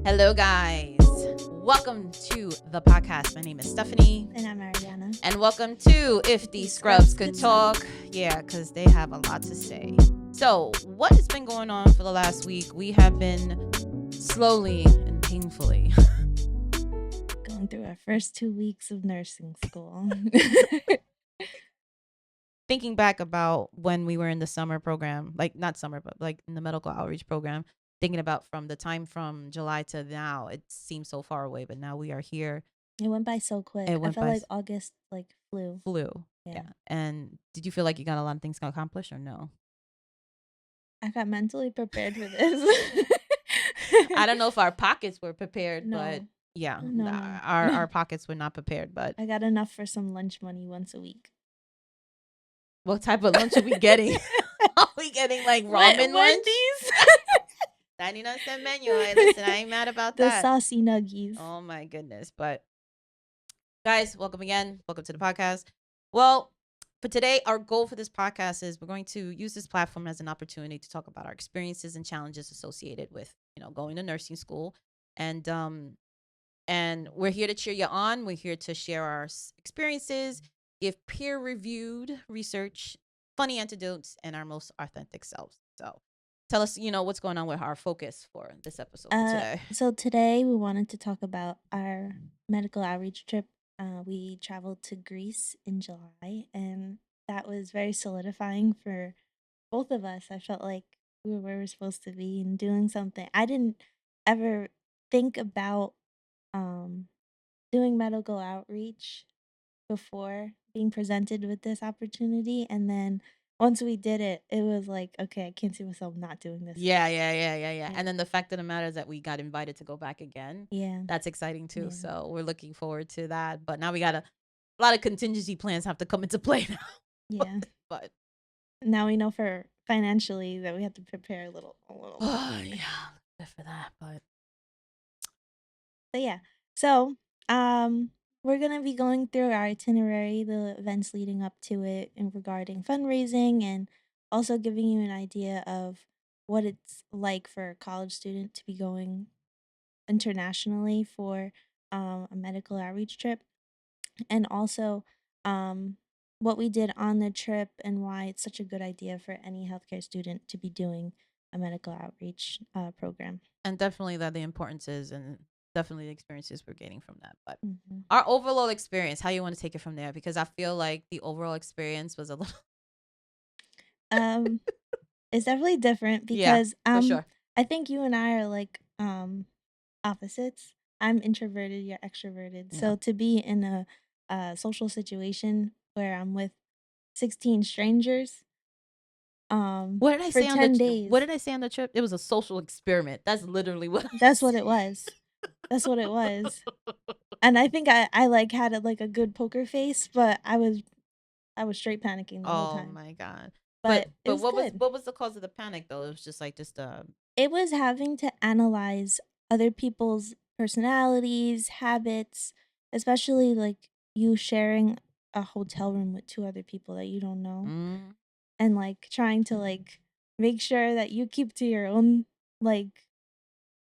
Hello, guys. Welcome to the podcast. My name is Stephanie. And I'm Ariana. And welcome to If These Scrubs Could Talk. Yeah, because they have a lot to say. So, what has been going on for the last week? We have been slowly and painfully going through our first 2 weeks of nursing school. thinking back about when we were in the summer program, like not summer, but like in the medical outreach program, thinking about from the time from July to now, it seems so far away, but now we are here. It went by so quick. I felt like August flew. Yeah. And did you feel like you got a lot of things accomplished or no? I got mentally prepared for this. I don't know if our pockets were prepared, No. but yeah, No. Our pockets were not prepared, but I got enough for some lunch money once a week. What type of lunch are we getting? Are we getting like ramen lunch? 99-cent menu. Listen, I ain't mad about The that. saucy nuggies. Oh my goodness. But guys, welcome again. Welcome to the podcast. Well, for today, our goal for this podcast is we're going to use this platform as an opportunity to talk about our experiences and challenges associated with, going to nursing school. And we're here to cheer you on. We're here to share our experiences, give peer-reviewed research, funny anecdotes, and our most authentic selves. So tell us, what's going on with our focus for this episode today. So today we wanted to talk about our medical outreach trip. We traveled to Greece in July, and that was very solidifying for both of us. I felt like we were where we're supposed to be and doing something. I didn't ever think about doing medical outreach before being presented with this opportunity, and then once we did it, it was like, okay, I can't see myself not doing this. Yeah. And then the fact of the matter is that we got invited to go back again. Yeah. That's exciting too. Yeah. So we're looking forward to that. But now we got a lot of contingency plans have to come into play now. Yeah. But now we know for financially that we have to prepare a little. Yeah, good for that. But yeah. So we're going to be going through our itinerary, the events leading up to it, and regarding fundraising, and also giving you an idea of what it's like for a college student to be going internationally for a medical outreach trip, and also what we did on the trip and why it's such a good idea for any healthcare student to be doing a medical outreach program. And definitely that the importance is, and definitely the experiences we're getting from that. But our overall experience, how you want to take it from there? Because I feel like the overall experience was a little it's definitely different because for sure. I think you and I are like opposites. I'm introverted, you're extroverted. Yeah. So to be in a social situation where I'm with 16 strangers what did I for say 10 days. What did I say on the trip? It was a social experiment. That's literally what That's what it was. That's what it was. And I think I like had like a good poker face, but I was straight panicking the whole time. Oh my god. But what was the cause of the panic though? It was just it was having to analyze other people's personalities, habits, especially like you sharing a hotel room with 2 other people that you don't know. And like trying to like make sure that you keep to your own like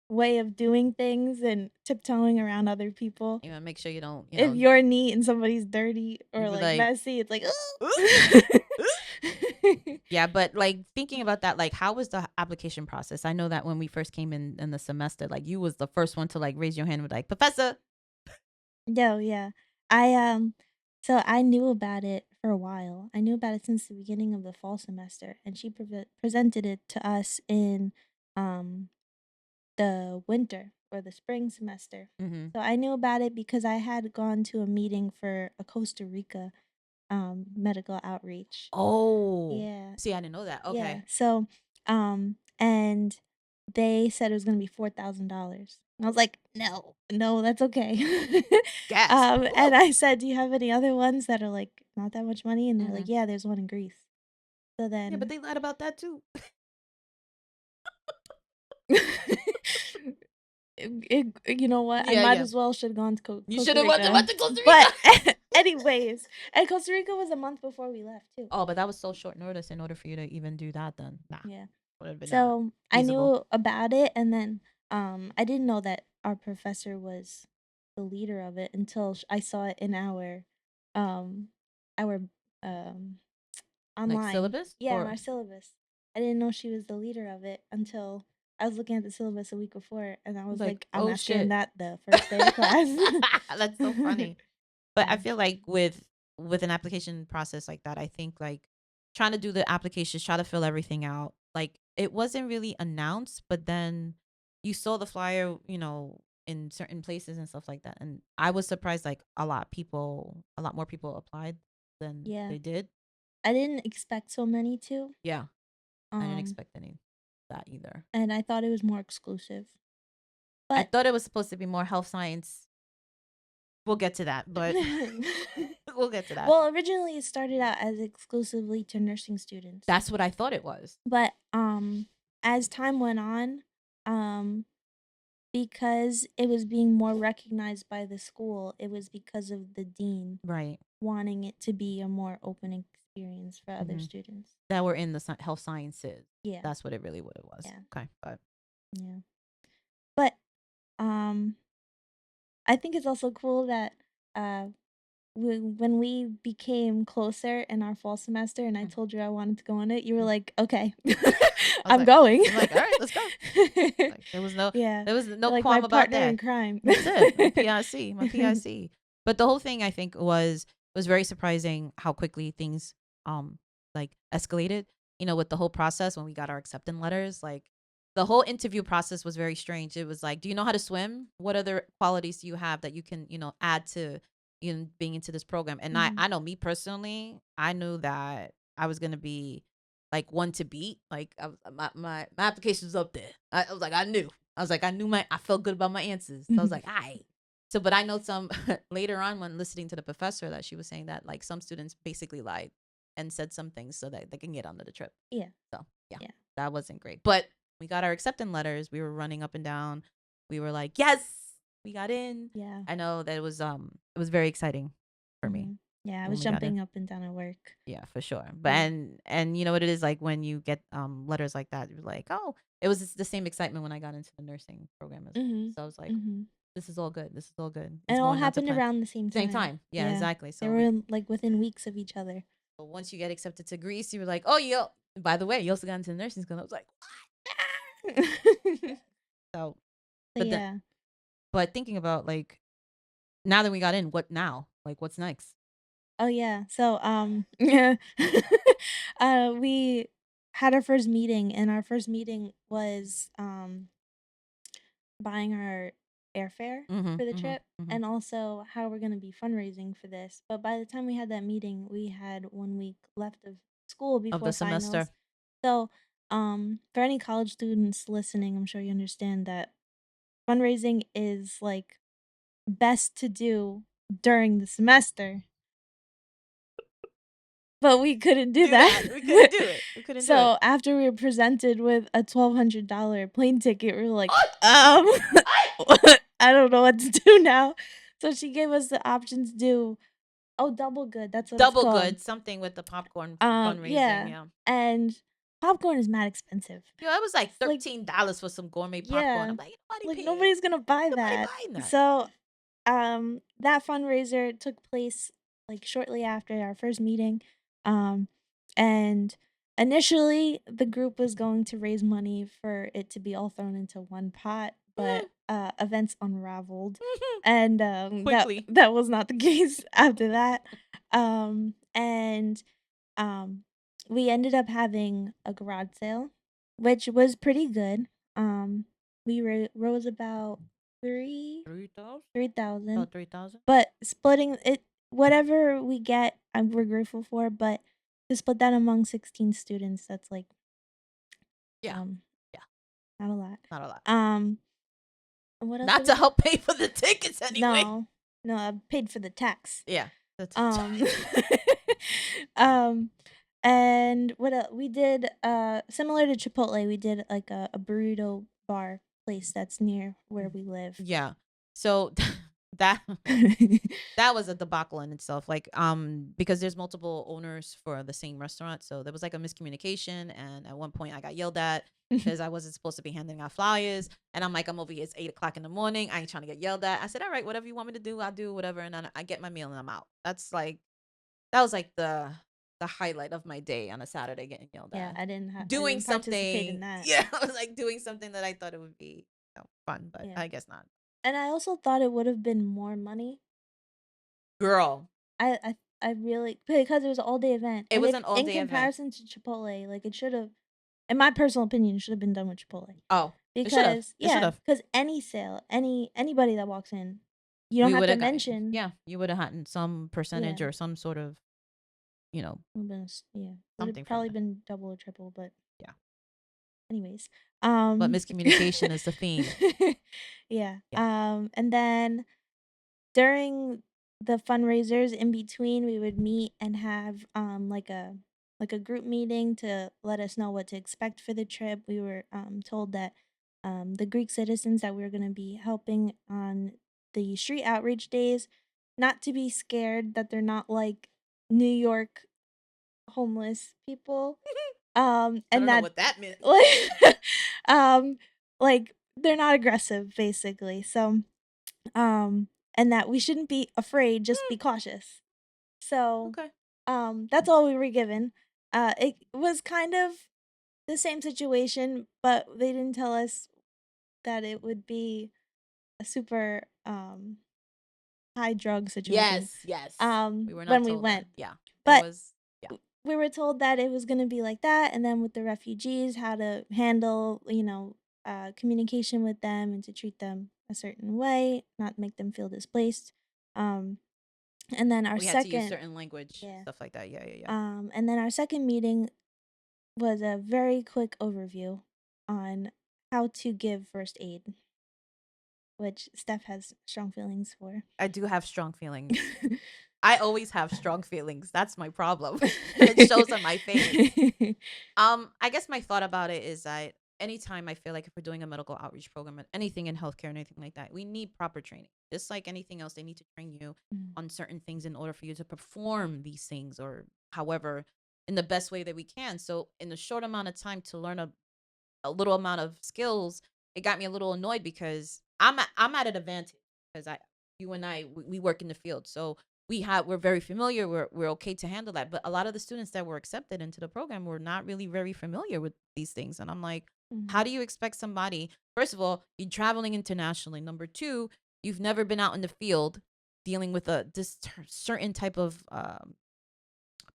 way of doing things and tiptoeing around other people. You want to make sure you don't, if you're neat and somebody's dirty or like messy, it's like, yeah. But like thinking about that, like how was the application process? I know that when we first came in the semester, like you was the first one to like raise your hand and be like, Professor. No, yeah. So I knew about it for a while. I knew about it since the beginning of the fall semester, and she presented it to us in the winter or the spring semester. So I knew about it because I had gone to a meeting for a Costa Rica medical outreach. Oh. Yeah. See, I didn't know that. Okay. Yeah. So and they said it was gonna be $4,000. And I was like, no, that's okay. And I said, do you have any other ones that are like not that much money? And they're like, yeah, there's one in Greece. So then yeah, but they lied about that too. You know what? Yeah, I might as well should have gone to Costa Rica. You should have went to Costa Rica. But anyways, and Costa Rica was a month before we left too. Oh, but that was so short notice in order for you to even do that then. Nah. Yeah. Would have been So I knew about it, and then I didn't know that our professor was the leader of it until I saw it in um our um Like online. syllabus Yeah, in or our syllabus. I didn't know she was the leader of it until I was looking at the syllabus a week before, and I was like, like, I'm oh mastering shit. that the first day of class. That's so funny. But I Yeah. feel like with an application process like that, I think like trying to do the applications, try to fill everything out. Like it wasn't really announced, but then you saw the flyer, in certain places and stuff like that. And I was surprised like a lot more people applied than Yeah. they did. I didn't expect so many to. Yeah. I didn't Um, expect any of that either. and I thought it was more exclusive. I But thought it was supposed to be more health science. We'll get to that, but we'll get to that. well, originally it started out as exclusively to nursing students. That's what I thought it was. But as time went on, um because it was being more recognized by the school, it was because of the dean Right. wanting it to be a more open experience for other Hmm. students. That were in the health sciences. Yeah. That's what it really what it was. Yeah. Okay, but Yeah. But um I think it's also cool that uh when we became closer in our fall semester and I mm, told you I wanted to go on it, you were mm. like, "Okay, I was I'm like, going." all right, let's go. Like Yeah. there was no You're like my qualm about partner in that. crime. That's it. My PIC, my PIC. But the whole thing I think was very surprising how quickly things like escalated. With the whole process when we got our acceptance letters, like the whole interview process was very strange. It was like, do you know how to swim? What other qualities do you have that you can, add to being into this program? And I Mhm. I know me personally, I knew that I was gonna be like one to beat. Like my application was up there. I was like, I knew I felt good about my answers. So I was like, all right. So, but I know some later on when listening to the professor that she was saying that like some students basically lied and said some things so that they can get onto the trip. Yeah. So yeah, Yeah. that wasn't great. But we got our acceptance letters. We were running up and down. We were like, yes, we got in. Yeah. I know that it was very exciting for me Mhm. Yeah, I when was we got in. jumping up and down at work. Yeah, for sure. But Yeah. and you know what it is like when you get letters like that, you're like, oh, it was the same excitement when I got into the nursing program as well. Mhm. So I was like, Mhm. this is all good. This is all good. And It's it all going down to happened plan. around the same Same time. time. Yeah, Yeah. exactly. They So were we like within weeks of each other. but once you get accepted to Greece, you were like, oh, you by the way, you also got into the nursing school. I was like, so So but then yeah. but thinking about like now that we got in, what now? Like what's next? Oh yeah. So yeah. We had our first meeting and our first meeting was buying our airfare Mm-hmm. for the Mm-hmm. trip Mm-hmm. and also how we're going to be fundraising for this. But by the time we had that meeting, we had 1 week left of school Of the before semester. finals. So, for any college students listening, I'm sure you understand that fundraising is like best to do during the semester, but we couldn't do Do that. that. We couldn't do it. We couldn't do it. So after we were presented with a $1,200 plane ticket, we were like, What? I don't know what to do now. So she gave us the option to do, oh, double good. That's what it's Double called. good, something with the popcorn fundraising, Yeah, yeah. and popcorn is mad expensive. Yo, it was like It's like, $13 for some gourmet popcorn. yeah, I'm like, like nobody's gonna buy nobody that. buying that. So, that fundraiser took place like shortly after our first meeting. Um, and initially the group was going to raise money for it to be all thrown into one pot, but events unraveled and that Quickly. that was not the case after that. And um we ended up having a garage sale, which was pretty good. We rose about three 3,000? 3,000, About 3,000? but splitting it, whatever we get, we're grateful for. But to split that among 16 students, that's like Yeah. um Yeah. not a lot. Not a lot. Um, and what else Not did to we do? help pay for the tickets anyway. No, no, I paid for the tax. Yeah. That's Um, um, and what else? We did similar to Chipotle, we did like a burrito bar place that's near where we live. yeah. So that that was a debacle in itself. Like, because there's multiple owners for the same restaurant, so there was like a miscommunication, and at one point I got yelled at because I wasn't supposed to be handing out flyers, and I'm like, I'm over here. It's 8 o'clock in the morning. I ain't trying to get yelled at. I said, all right, whatever you want me to do, I'll do whatever, and then I get my meal and I'm out. That was like the highlight of my day on a Saturday, getting yelled Yeah, at, I doing didn't participate in something. that. Yeah, I was like doing something that I thought it would be, fun, but Yeah. I guess not. And I also thought it would have been more money. Girl, I really, because it was an all-day event, it and was if an all in day event. comparison to Chipotle, like, it should've, in my personal opinion, it should have been done with Chipotle. Oh, it should have. Because It should yeah, have. because any sale, anybody that walks in, you don't We have would to have got, mention. yeah, you would have had some percentage Yeah, or some sort of, you know, would've been yeah, would've something from probably that. been double or triple, but Yeah. anyways, But miscommunication is the theme. yeah, Yeah. and then during the fundraisers in between, we would meet and have, like a group meeting to let us know what to expect for the trip. We were, told that, the Greek citizens that we were gonna be helping on the street outreach days, not to be scared that they're not like New York homeless people, I and don't know that what that meant. like, um, like, they're not aggressive, basically, so and that we shouldn't be afraid, just Mm, be cautious. So, okay. that's all we were given. It was kind of the same situation, but they didn't tell us that it would be a super high drug situation Yes, yes. We were not when we told that. went. Yeah. It But was, yeah. we were told that it was going to be like that, and then with the refugees, how to handle, communication with them and to treat them a certain way, not make them feel displaced. Um and then our We had to use second certain language, yeah. stuff like that. Yeah, yeah, yeah. And then our second meeting was a very quick overview on how to give first aid, which Steph has strong feelings for. I do have strong feelings. I always have strong feelings. That's my problem. And it shows on my face. I guess my thought about it is that anytime I feel like if we're doing a medical outreach program, or anything in healthcare and anything like that, we need proper training. Just like anything else, they need to train you Mm, on certain things in order for you to perform these things, or however, in the best way that we can. So in a short amount of time to learn a little amount of skills, it got me a little annoyed because I'm at an advantage because I you and I we work in the field. So we're very familiar. We're okay to handle that. But a lot of the students that were accepted into the program were not really very familiar with these things. And I'm like, how mhm. do you expect somebody, first of all, you're traveling internationally. Number two, you've never been out in the field dealing with certain type of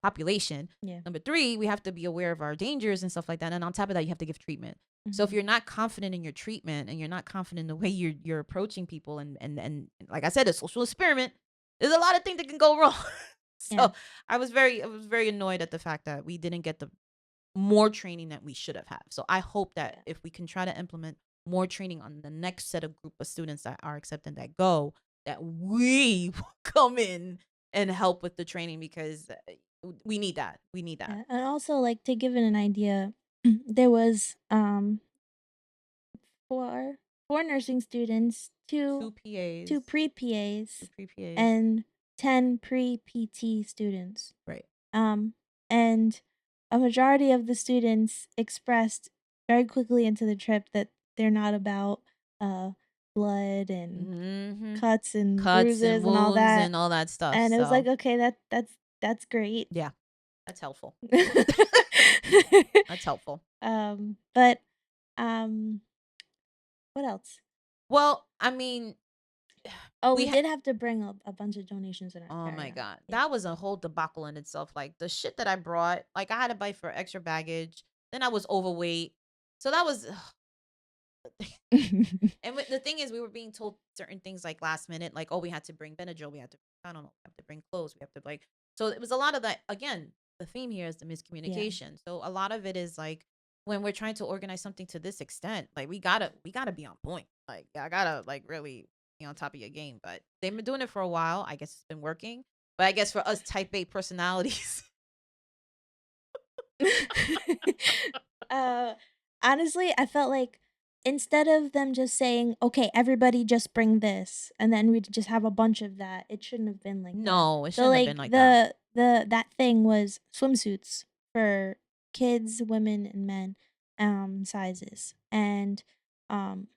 population. Yeah. Number three, we have to be aware of our dangers and stuff like that. And on top of that, you have to give treatment. So if Mhm. you're not confident in your treatment and you're not confident in the way you're approaching people, and like I said, a social experiment, there's a lot of things that can go wrong. Yeah. So I was very annoyed at the fact that we didn't get the more training that we should have had. So I hope that Yeah. if we can try to implement more training on the next set of group of students that are accepted that go, that we will come in and help with the training because we need that. We need that. Yeah. And also, like, to give it an idea, there was four four nursing students, Two two PAs, pre two PAs, pre-PAs. and 10 pre PT students. Right. Um, and a majority of the students expressed very quickly into the trip that they're not about blood and Mm-hmm. cuts and Cuts and bruises and all wounds that. and all that stuff. And it was like, So okay, that's great. yeah, that's helpful. That's helpful. But um, what else? Well, I mean, Oh, we we had. did have to bring a bunch of donations in our Oh my carry-on. god, Yeah. that was a whole debacle in itself. Like the shit that I brought, like I had to buy for extra baggage. Then I was overweight, so that was. And the thing is, we were being told certain things like last minute, like, oh, we had to bring Benadryl, we had to, I don't know, we have to bring clothes, we have to like. So it was a lot of that. Again, the theme here is the Yeah. miscommunication. So a lot of it is like when we're trying to organize something to this extent, like we gotta be on point. Like I gotta like really be on top of your game. But they've been doing it for a while. I guess it's been working. But I guess for us type A personalities, uh, honestly, I felt like instead of them just saying, "Okay, everybody just bring this," and then we'd just have a bunch of that, it shouldn't have been like that. No, it So, shouldn't have been like, like that. that thing was swimsuits for kids, women, and men, sizes, and, um,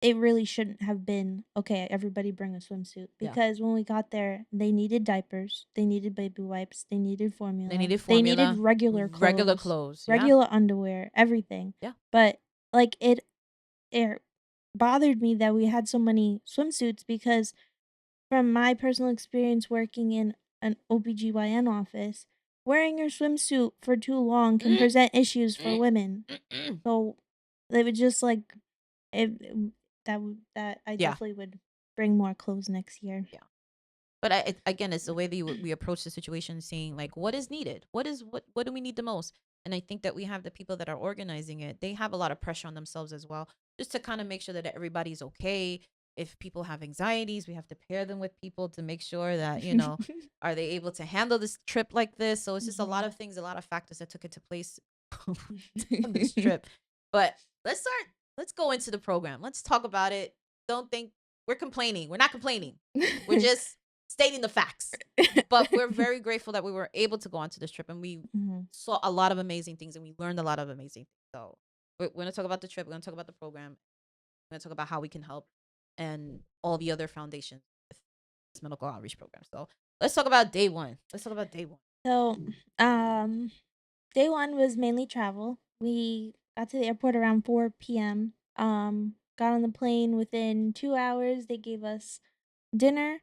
it really shouldn't have been, "Okay, everybody bring a swimsuit," Yeah. because when we got there, they needed diapers, they needed baby wipes, they needed They formula, needed they needed formula, regular regular clothes, clothes. Yeah. regular underwear, everything, Yeah. but, like, it bothered me that we had so many swimsuits because from my personal experience working in an OBGYN office, wearing your swimsuit for too long can Mm, present issues for mm, women. mm. So they would just like that I Yeah. definitely would bring more clothes next year. Yeah. But again, it's the way that we approach the situation, seeing like what is needed, what do we need the most. And I think that we have the people that are organizing it. They have a lot of pressure on themselves as well, just to kind of make sure that everybody's okay. If people have anxieties, we have to pair them with people to make sure that are they able to handle this trip like this. So it's just a lot Mhm. of things, a lot of factors that took into place on this trip. But let's start. Let's go into the program. Let's talk about it. Don't think we're complaining. We're not complaining. We're just stating the facts. But we're very grateful that we were able to go onto this trip, and we Mhm. saw a lot of amazing things, and we learned a lot of amazing things. So we're going to talk about the trip. We're going to talk about the program. We're going to talk about how we can help and all the other foundations with this medical outreach program. So let's talk about day one. Let's talk about day one. So, day one was mainly travel. We got to the airport around 4 p.m. Got on the plane within 2 hours. They gave us dinner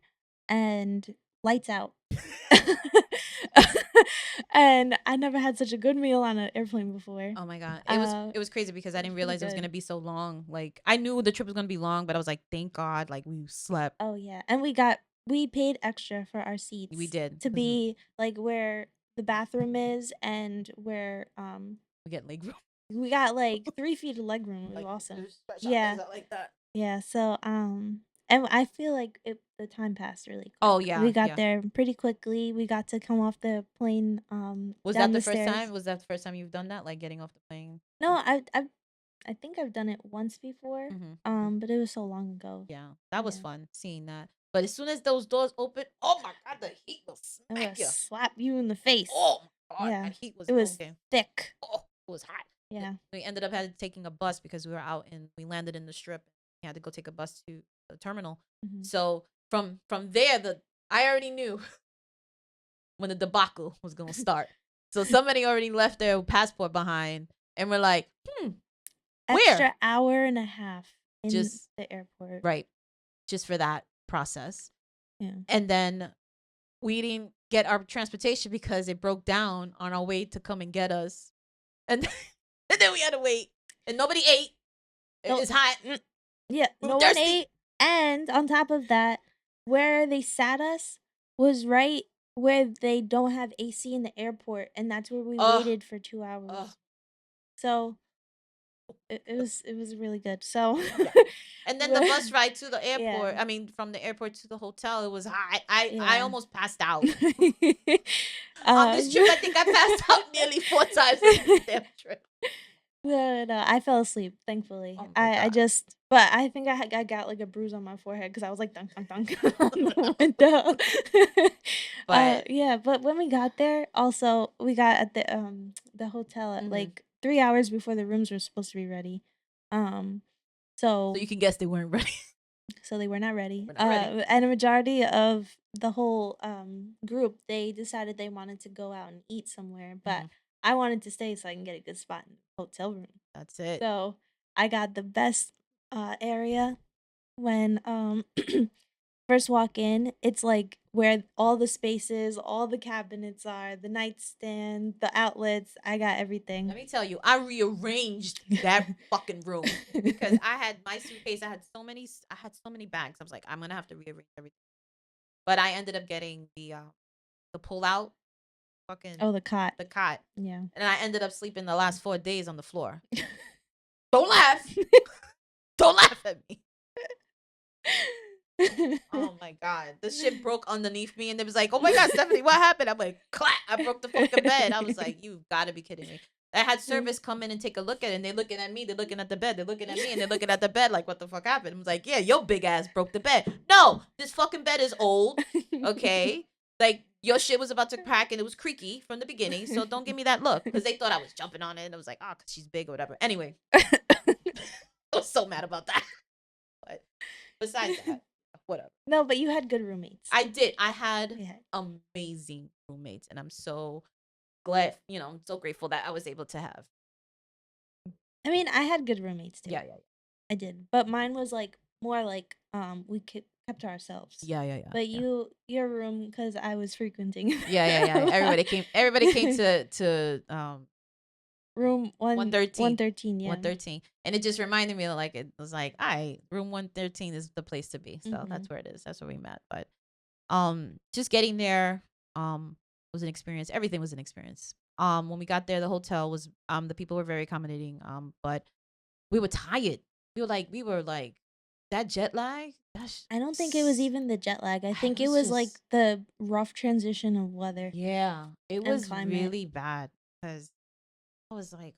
and lights out. And I never had such a good meal on an airplane before. Oh my god, Uh, it was crazy because I it was didn't pretty realize it was gonna good. be so long. Like I knew the trip was gonna be long, but I was like, thank God, like we slept. Oh yeah, and we paid extra for our We seats did to because we be like where the bathroom is and where get leg room. we got like 3 feet of leg room. It was Like awesome. just stretch our legs Yeah, out like that. yeah. So and I feel like the time passed really quick. Oh We yeah, got yeah. there pretty quickly. We got to come off the plane Was that down the the first time? stairs. Was that the first time you've done that? Like getting off the plane? No, I think I've done it once before. Mm-hmm. But it was so long ago. Yeah, that was Yeah. fun seeing that. But as soon as those doors open, oh my god, the heat will It smack was you. slap you in the face. Oh my god, Yeah. that heat was It was okay. thick. Oh, it was hot. Yeah. We ended up taking a bus because we were out and we landed in the strip. We had to go take a bus to the terminal. Mhm. So from there, I already knew when the debacle was gonna start. So somebody already left their passport behind, and we're like, where? Extra hour and a half in Just the airport. right, just for that process. Yeah. And then we didn't get our transportation because it broke down on our way to come and get us, and and then we had to wait, and nobody ate. No, It's hot. yeah, We were no one ate. thirsty. And on top of that, where they sat us was right where they don't have AC in the airport, and that's where we Ugh, waited for two ugh. hours. So it was really good. So Yeah. And then the bus ride to the yeah, airport. I mean, from the airport to the hotel, it was hot. I yeah. almost passed out on this um, trip. I think I passed out nearly 4 times on this damn trip. No, no, I fell asleep, thankfully. Oh my I god. just but I think I got, like, a bruise on my forehead because I was, like, dunk, dunk, dunk on the window. But Yeah, but when we got there, also, we got at the hotel at, mhm. like, 3 hours before the rooms were supposed to be ready. Um, So so you can guess they weren't ready. so they were not ready. We're not ready. And a majority of the whole, group, they decided they wanted to go out and eat somewhere, but Mhm. I wanted to stay so I can get a good spot in the hotel room. That's it. So, I got the best, area when, first walk in, it's, like, where all the spaces, all the cabinets are, the nightstand, the outlets, I got Let everything. me tell you, I rearranged that fucking room because I had my suitcase. I had so many bags. I was like, I'm gonna have to rearrange everything. But I ended up getting the pull out fucking Oh, the cot. the cot, Yeah. and I ended up sleeping the last 4 days on the floor. Don't laugh. Don't laugh at me. Oh my god, the shit broke underneath me, and it was like, "Oh my god, Stephanie, what happened?" I'm like, "Clap!" I broke the fucking bed. I was like, "You gotta be kidding me!" I had service come in and take a look at it, and they're looking at me, they're looking at the bed, they're looking at me, and they're looking at the bed like, what the fuck happened? I was like, yeah, your big ass broke the bed. No, this fucking bed is old, okay? Like, your shit was about to crack and it was creaky from the beginning, so don't give me that look. Because they thought I was jumping on it, and I was like, oh, because she's big or whatever. Anyway, I was so mad about that. But besides that, whatever. No, but you had good roommates. I did. I had Yeah. amazing roommates, and I'm so glad, I'm so grateful that I was able to have. I mean, I had good roommates too. Yeah, yeah, I did, but mine was like more like we kept to ourselves. yeah, yeah, yeah. But yeah. your room, because I was frequenting. Yeah, yeah, yeah. Everybody came to room 113. 113, yeah. 113. And it just reminded me, like, it was like, all right, room 113 is the place to be. So that's where it is. That's where we met. But just getting there was an experience. Everything was an experience. When we got there, the hotel was the people were very accommodating. But we were tired. We were like that jet lag. I don't think it was even the jet lag. I think it was like the rough transition of weather. Yeah, it was climate. really bad because I was like,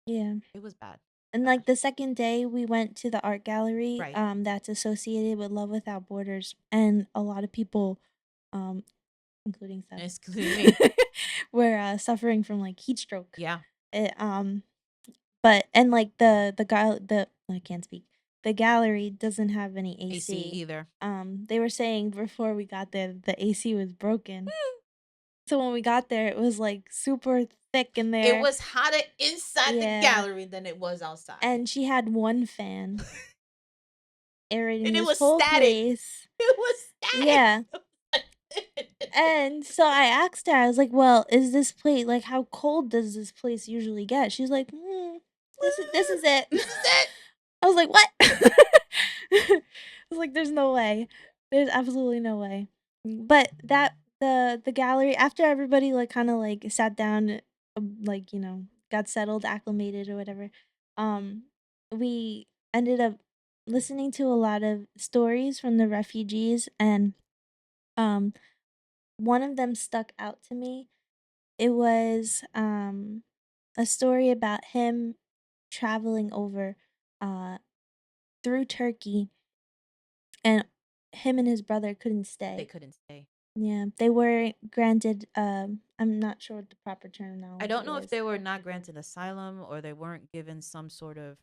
Yeah. it was bad. And like the second day, we went to the art gallery. Right. That's associated with Love Without Borders, and a lot of people, including Seth, Excluding me. were suffering from like heat stroke. Yeah. It, but and like the guy the I can't speak. The gallery doesn't have any AC. either. They were saying before we got there the AC was broken. So when we got there, it was like super thick in there. It was hotter inside the gallery than it was outside. And she had one fan aerating and it this was whole static. place. It was static. Yeah. And so I asked her, I was like, well, is this place, like, how cold does this place usually get? She's like, this is it. This is it. I was like, what? I was like, there's no way. There's absolutely no way. But that the gallery, after everybody like kind of like sat down, like, got settled, acclimated or whatever, um, we ended up listening to a lot of stories from the refugees, and um one of them stuck out to me. It was a story about him traveling over uh through Turkey, and him and his brother couldn't stay. They couldn't stay. Yeah, they were granted I'm not sure what the proper terminology I don't know is. if they were not granted asylum or they weren't given some sort of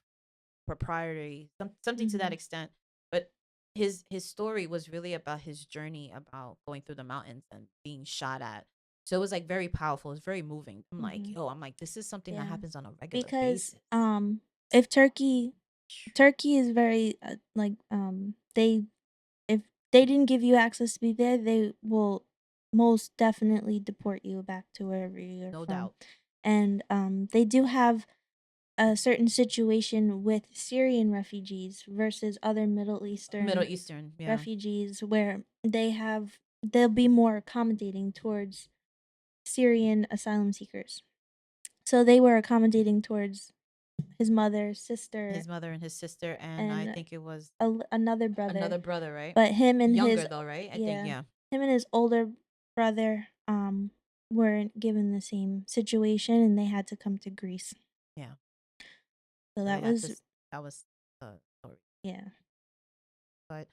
proprietary, something to that extent. But his story was really about his journey about going through the mountains and being shot at. So it was like very powerful. It's very moving. I'm like, this is something that happens on a regular because basis. if Turkey is very like they if they didn't give you access to be there, they will most definitely deport you back to wherever you're No from. doubt. And they do have a certain situation with Syrian refugees versus other Middle Eastern yeah. refugees, where they'll be more accommodating towards Syrian asylum seekers. So they were accommodating towards his mother, His sister, mother and his sister, and I think it was another brother. another brother, right? But him and Younger his though, right? I think, yeah. him and his older brother weren't given the same situation, and they had to come to Greece. Yeah. So that that was the story. Yeah. But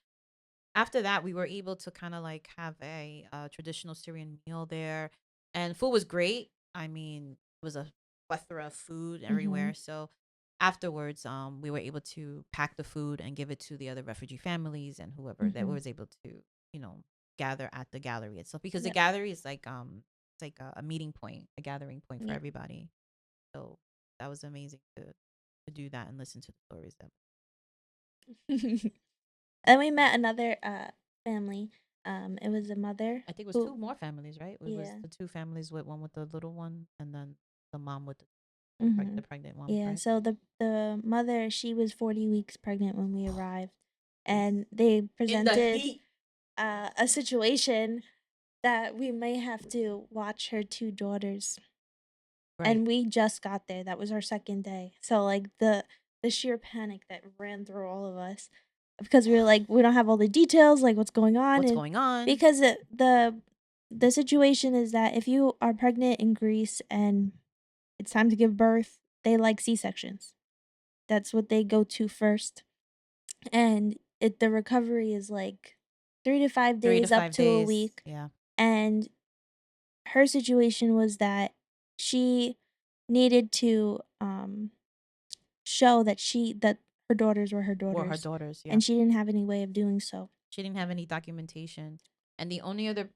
after that, we were able to kind of like have a traditional Syrian meal there, and food was great. I mean, it was a plethora of food everywhere. So afterwards, we were able to pack the food and give it to the other refugee families and whoever that was able to, gather at the gallery itself, because the gallery is like it's like a meeting point, a gathering point for everybody. So that was amazing to do that and listen to the stories. And we met another family. It was a mother. I think it was two more families, right? It was the two families, with one with the little one and then the mom with the pregnant one. Yeah, right? so the mother, she was 40 weeks pregnant when we arrived, and they presented a situation that we may have to watch her two daughters. Right. And we just got there. That was our second day. So like the sheer panic that ran through all of us, because we were like, we don't have all the details, like what's going on. What's going on? Because the situation is that if you are pregnant in Greece and it's time to give birth, they like C-sections. That's what they go to first, and the recovery is like 3 to 5 3 to days up 5 to a days. week, Yeah. and her situation was that she needed to, show that her daughters were her Were her daughters, daughters, yeah. and she didn't have any way of doing so. She didn't have any documentation. And the only other,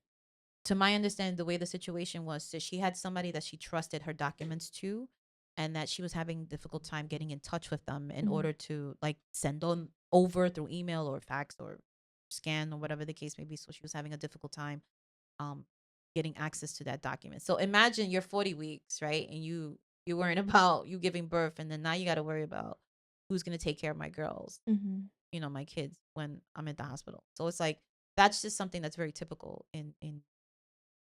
to my understanding, the way the situation was, so she had somebody that she trusted her documents to, and that she was having difficult time getting in touch with them in Mhm, order to like send them over through email or fax or scan or whatever the case may be. So she was having a difficult time um getting access to that document. So imagine you're 40 weeks, right? And you're worrying about you giving birth, and then now you got to worry about who's going to take care of my girls, mhm. my kids when I'm at the hospital. So it's like that's just something that's very typical in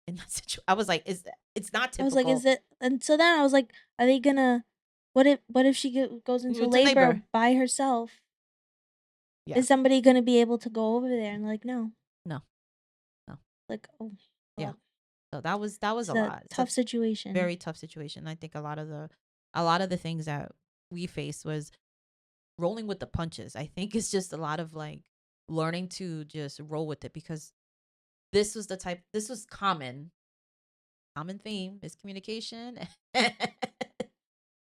that situation. I was like, is that it's not I was like, typical. "Is it?" And so then I was like, "Are they gonna what if she goes into To labor. labor by herself? Yeah. Is somebody gonna be able to go over there?" And like, "No." No. No. Like, "Oh, Yeah. well, So that was it's a a lot. It's a tough situation." very tough situation. I think a lot of the things that we faced was rolling with the punches. I think it's just a lot of like learning to just roll with it, because this was common theme, miscommunication,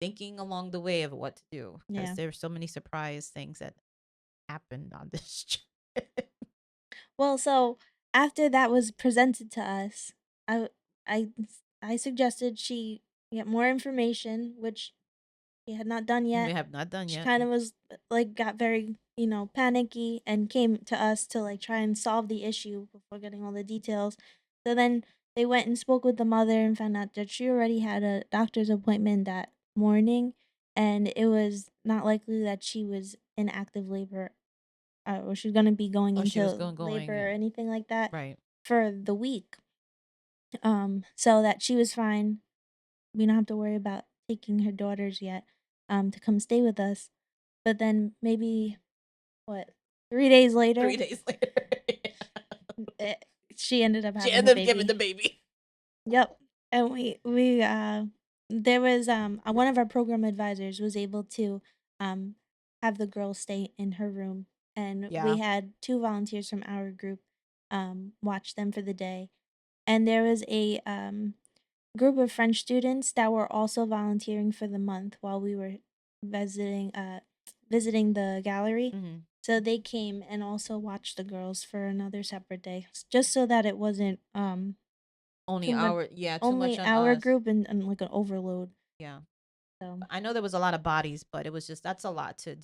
thinking along the way of what to do, because Yeah. there were so many surprise things that happened on this trip. Well, so after that was presented to us, I I I suggested she get more information, which she had not done We yet. have not done She yet. kind of was like got very, panicky and came to us to like try and solve the issue before getting all the details. So then they went and spoke with the mother and found out that she already had a doctor's appointment that morning, and it was not likely that she was in active labor, or she's going to be going Oh, she was into going, labor or anything like that right. for the week. So that she was fine. We don't have to worry about taking her daughters yet, to come stay with us. But then maybe what 3 days later, 3 days later. eh, she ended up She having a ended up giving the baby. baby. Yep, and there was one of our program advisors was able to um have the girl stay in her room, and we Yeah. had two volunteers from our group watch them for the day, and there was a group of French students that were also volunteering for the month while we were visiting visiting the gallery. Hmm. So they came and also watched the girls for another separate day, just so that it wasn't Only too much, our Yeah, too much only on our us. group and like an overload. Yeah. So I know there was a lot of bodies, but it was just that's a lot to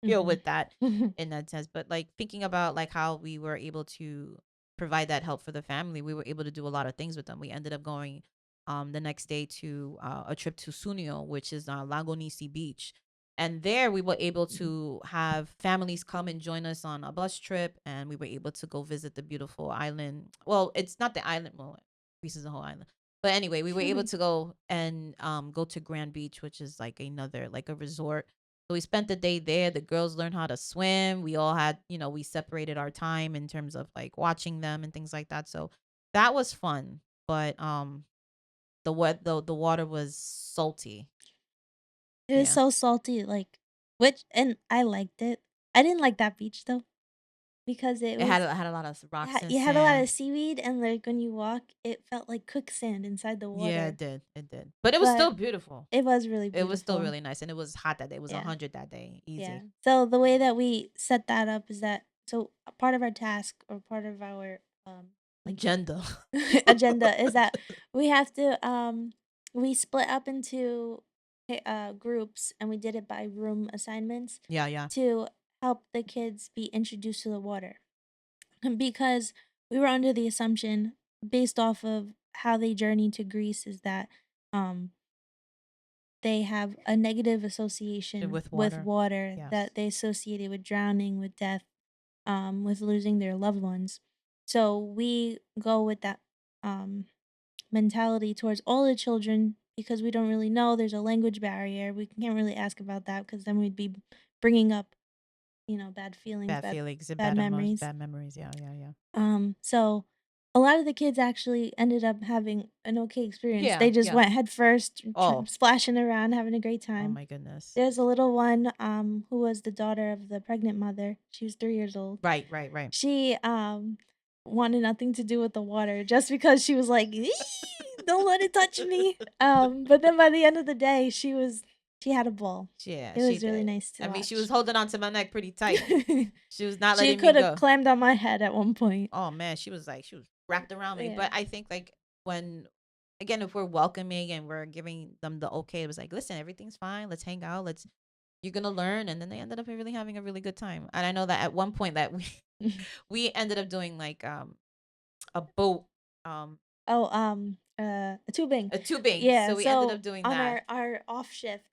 deal mhm. with that in that sense. But like thinking about like how we were able to provide that help for the family, we were able to do a lot of things with them. We ended up going the next day to a trip to Sunio, which is Lago Nisi Beach. And there we were able to have families come and join us on a bus trip, and we were able to go visit the beautiful island. Well, it's not the island, well, Greece is a whole island. But anyway, we were able to go and go to Grand Beach, which is like another like a resort. So we spent the day there. The girls learned how to swim. We all had, we separated our time in terms of like watching them and things like that. So that was fun. But the water was salty. It was Yeah. so salty, like which and I liked it. I didn't like that beach though because It had a lot of rocks and you had a lot of sand. seaweed and like when you walk, it felt like quicksand inside the Yeah, it water. did. It did. But it was But still beautiful. it was really It was still beautiful. really nice, and it was hot that day. It was Yeah. 100 that day. Yeah. Easy. So the way that we set that up is that so a part of our task or part of our like Agenda. agenda is that we have to we split up into groups and we did it by room assignments Yeah, yeah. to help the kids be introduced to the water. Because we were under the assumption based off of how they journeyed to Greece is that um they have a negative association With with water. water Yes. that they associated with drowning, with death, with losing their loved ones. So we go with that um, mentality towards all the children because we don't really know. There's a language barrier. We can't really ask about that because then we'd be bringing up, bad feelings, Bad feelings and bad memories. bad memories. Yeah, yeah, yeah. So a lot of the kids actually ended up having an okay experience. Yeah, They just yeah. went head first, Oh, splashing around, having a great oh time. my goodness. There's a little one, who was the daughter of the pregnant mother. She was 3 years old. Right, right, right. She, wanted nothing to do with the water just because she was like, "Ee, don't let it touch me." But then by the end of the day, she had a ball. Yeah, It she was really did. nice to I mean, she was watch. holding on to my neck pretty tight. She was not She letting me could have go. clammed on my head at one point. Oh man, she was wrapped around me. Yeah. But I think like when again if we're welcoming and we're giving them the okay, it was like, listen, everything's fine. Let's hang out. Let's you're gonna learn. And then they ended up really having a really good time. And I know that at one point that we we ended up doing like a boat um Oh, tubing. a tubing. Yeah, So we ended so up doing on that. our off shift,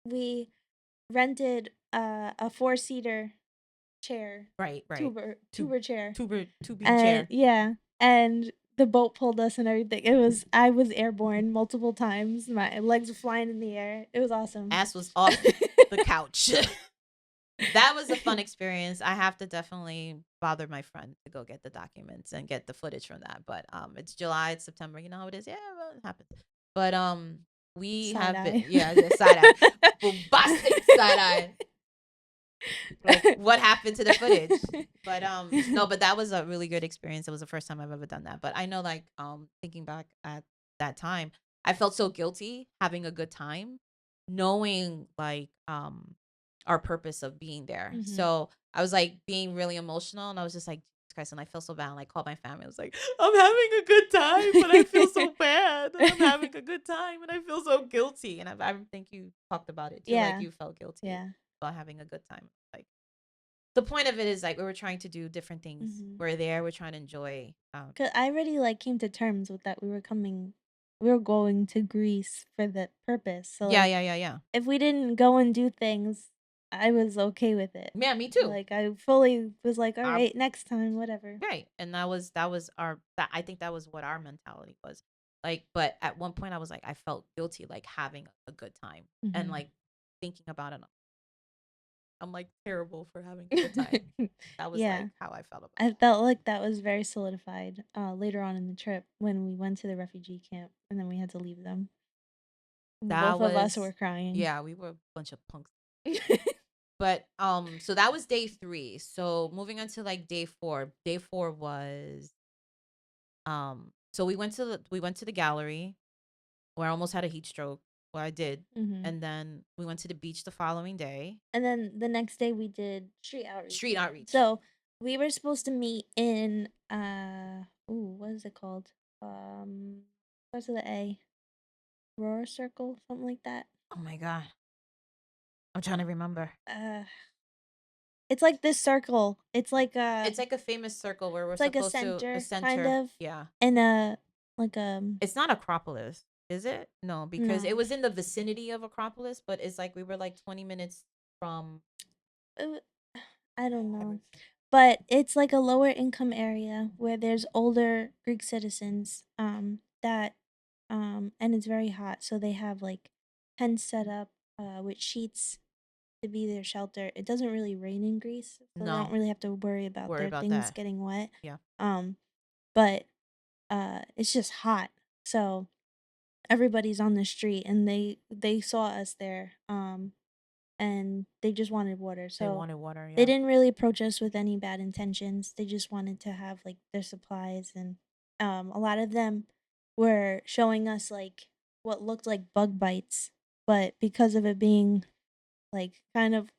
we rented a four-seater chair, Right, right. tuber chair, Tubing and chair. yeah, and the boat pulled us and everything. I was airborne multiple times. My legs were flying in the air. It was awesome. Ass was off the couch. That was a fun experience. I have to definitely bother my friend to go get the documents and get the footage from that. But it's July, it's September. You know how it is. Yeah, well, it happens. But we Side have been eye. yeah, the side eye, bombastic side eye. Like what happened to the footage? But no, but that was a really good experience. It was the first time I've ever done that. But I know like thinking back at that time, I felt so guilty having a good time, knowing like our purpose of being there. Mhm. So I was like being really emotional and I was just like, Jesus Christ, and I felt so bad. And I called my family. I was like, I'm having a good time, but I feel so bad. I'm having a good time and I feel so guilty. And I think you talked about it too. Like Yeah, you felt guilty yeah. about having a good time. Like the point of it is like we were trying to do different things. Mhm. We're there. We're trying to enjoy. 'Cause I already, like, came to terms with that we were going to Greece for the purpose, so, Yeah, like, yeah, yeah, yeah. if we didn't go and do things, I was okay with it. Yeah, me too. Like, I fully was like, Our "Alright, next time, whatever." right, and that was our that I think that was what our mentality was. Like, but at one point I was like, I felt guilty like having a good time and Mhm. like thinking about it. I'm like terrible for having a good time. That was Yeah. like how I felt about I that. felt like that was very solidified, later on in the trip when we went to the refugee camp and then we had to leave them. That Both of us was were crying. yeah, we were a bunch of punks. But so that was day 3. So moving on to like day 4. Day 4 was so we went to the gallery where I almost had a heat stroke. Well, I did. Mhm. And then we went to the beach the following day. And then the next day we did street outreach. Street outreach. So we were supposed to meet in what is it called? Starts with the A. Roar Circle, something like that. Oh my god. I'm trying to remember. Uh it's like this circle. It's like a famous circle where we're It's like a supposed to a center kind center. of Yeah. and a like It's not Acropolis, is it? No, because it no. was in the vicinity of Acropolis, but it's like we were like 20 minutes from Uh, I don't know. every- But it's like a lower income area where there's older Greek citizens that and it's very hot, so they have like tents set up with sheets to be their shelter. It doesn't really rain in Greece, so they don't no, really have to worry about worry their about things that. getting wet. Yeah. Um but it's just hot. So everybody's on the street and they saw us there and they just wanted water. They So wanted water, they yeah. didn't really approach us with any bad intentions. They just wanted to have like their supplies and a lot of them were showing us like what looked like bug bites, but because of it being like kind of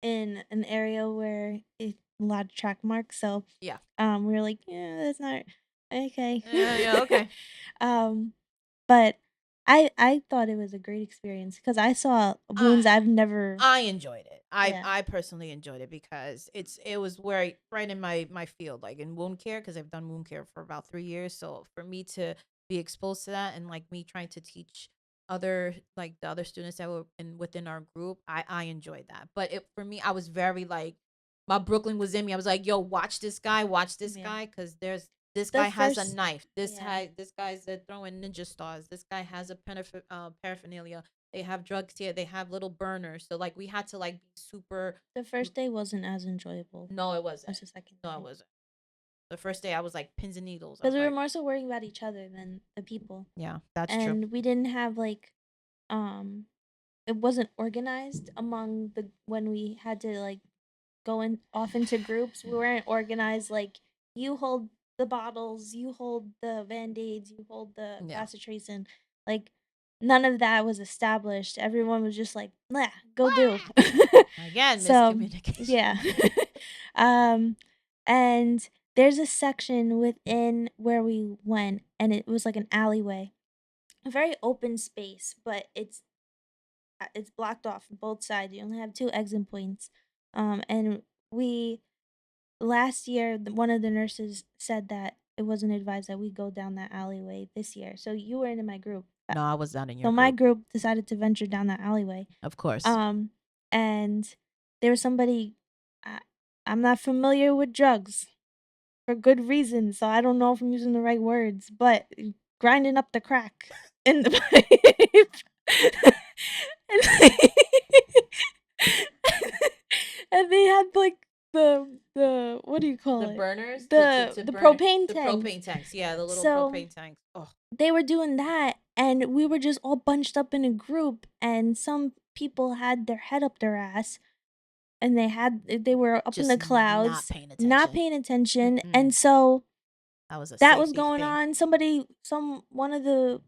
in an area where a lot of track marks, so Yeah. we were like, yeah, that's not okay. Yeah, yeah, okay. um but I thought it was a great experience because I saw Uh wounds I've never. I enjoyed it. I Yeah. I personally enjoyed it because it was where right in my field, like in wound care, because I've done wound care for about 3 years. So for me to be exposed to that and like me trying to teach other like the other students that were in within our group, I enjoyed that. But it for me, I was very like my Brooklyn was in me. I was like, yo, watch this Yeah. guy, because there's this The guy has a first knife. Yeah. This guy's throwing ninja stars. This guy has a paraphernalia. They have drugs here. They have little burners. So like we had to like be super. The first day wasn't as enjoyable No, it wasn't. as the second No, it day. wasn't. The first day I was like pins and needles. I Because was we were like, more so worrying about each other than the people. yeah, that's true. And we didn't have like it wasn't organized among the when we had to like go in off into groups. We weren't organized like you hold the bottles, you hold the band-aids, you hold the Yeah. bacitracin. Like none of that was established. Everyone was just like, "Nah, go do." Wah! Again, So, miscommunication. yeah. um and there's a section within where we went and it was like an alleyway. A very open space, but it's blocked off on both sides. You only have two exit points. And we last year, one of the nurses said that it wasn't advised that we go down that alleyway this year. So you were in my group. No, I was not in So your my group. group decided to venture down that alleyway. Of course. Um, and there was somebody. I, I'm not familiar with drugs for good reason, so I don't know if I'm using the right words, but grinding up the crack in the pipe. And and they had like the what do you call The it? burners to The burn propane the tanks. propane tanks. Yeah, the little So propane tanks. Oh, they were doing that and we were just all bunched up in a group and some people had their head up their ass and they were up in just the not clouds, paying not attention. paying attention. Mm-mm. And so That was a that was safety going thing. on. One of the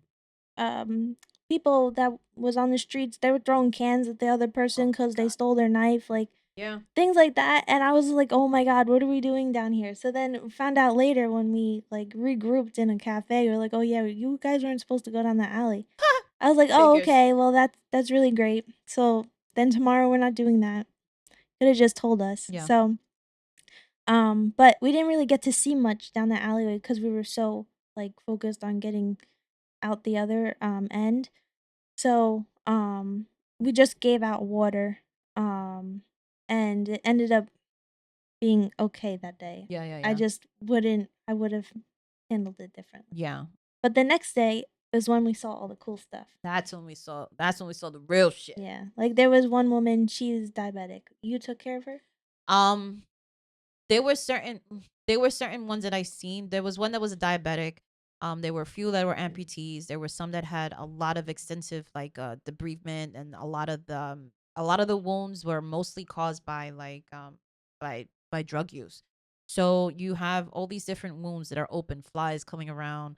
um people that was on the streets, they were throwing cans at the other Oh person my because they god. stole their knife, like Yeah. things like that. And I was like, oh my god, what are we doing down here? So then found out later when we like regrouped in a cafe, we were like, oh yeah, you guys weren't supposed to go down the alley. I was like, oh Figures. okay, well that's really great. So then tomorrow we're not doing that. Could have just told us. Yeah. So but we didn't really get to see much down that alleyway because we were so like focused on getting out the other end. So we just gave out water and it ended up being okay that day. Yeah, yeah, I yeah. just wouldn't I would have handled it differently. Yeah. But the next day is when we saw all the cool stuff. That's when we saw the real shit. Yeah. Like there was one woman, she's diabetic. You took care of her? Um there were certain ones that I seen. There was one that was a diabetic. There were a few that were amputees. There were some that had a lot of extensive like debridement, and a lot of the wounds were mostly caused by like by drug use. So you have all these different wounds that are open, flies coming around.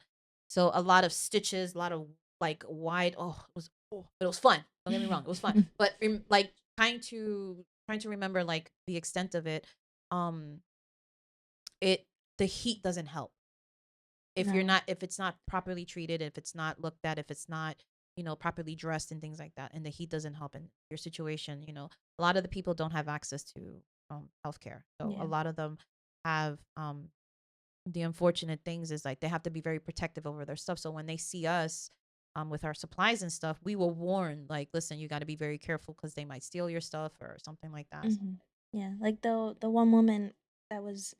So a lot of stitches, a lot of like wide. But it was fun. Don't get me wrong, it was fun. But like trying to remember like the extent of it. um it the heat doesn't help No. if it's not properly treated, if it's not looked at, if it's not properly dressed and things like that, and the heat doesn't help in your situation. A lot of the people don't have access to healthcare, so a Yeah. lot of them have the unfortunate things is like they have to be very protective over their stuff. So when they see us with our supplies and stuff, we will warn like, listen, you got to be very careful because they might steal your stuff or something like that. So Yeah, like the one woman that was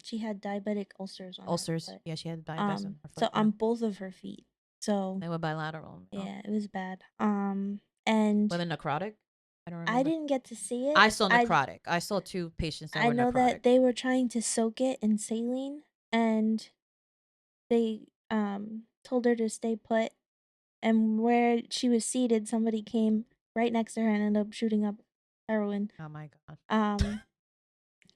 she had diabetic ulcers on her ulcers, foot. yeah, she had diabetes on her foot. So Yeah, on both of her feet. So they were bilateral. No, yeah, it was bad. And were they necrotic? I don't I remember. didn't get to see it. I saw necrotic. I saw two patients that I were know necrotic. that they were trying to soak it in saline and they told her to stay put and where she was seated somebody came right next to her and ended up shooting up heroin. Oh my god! Um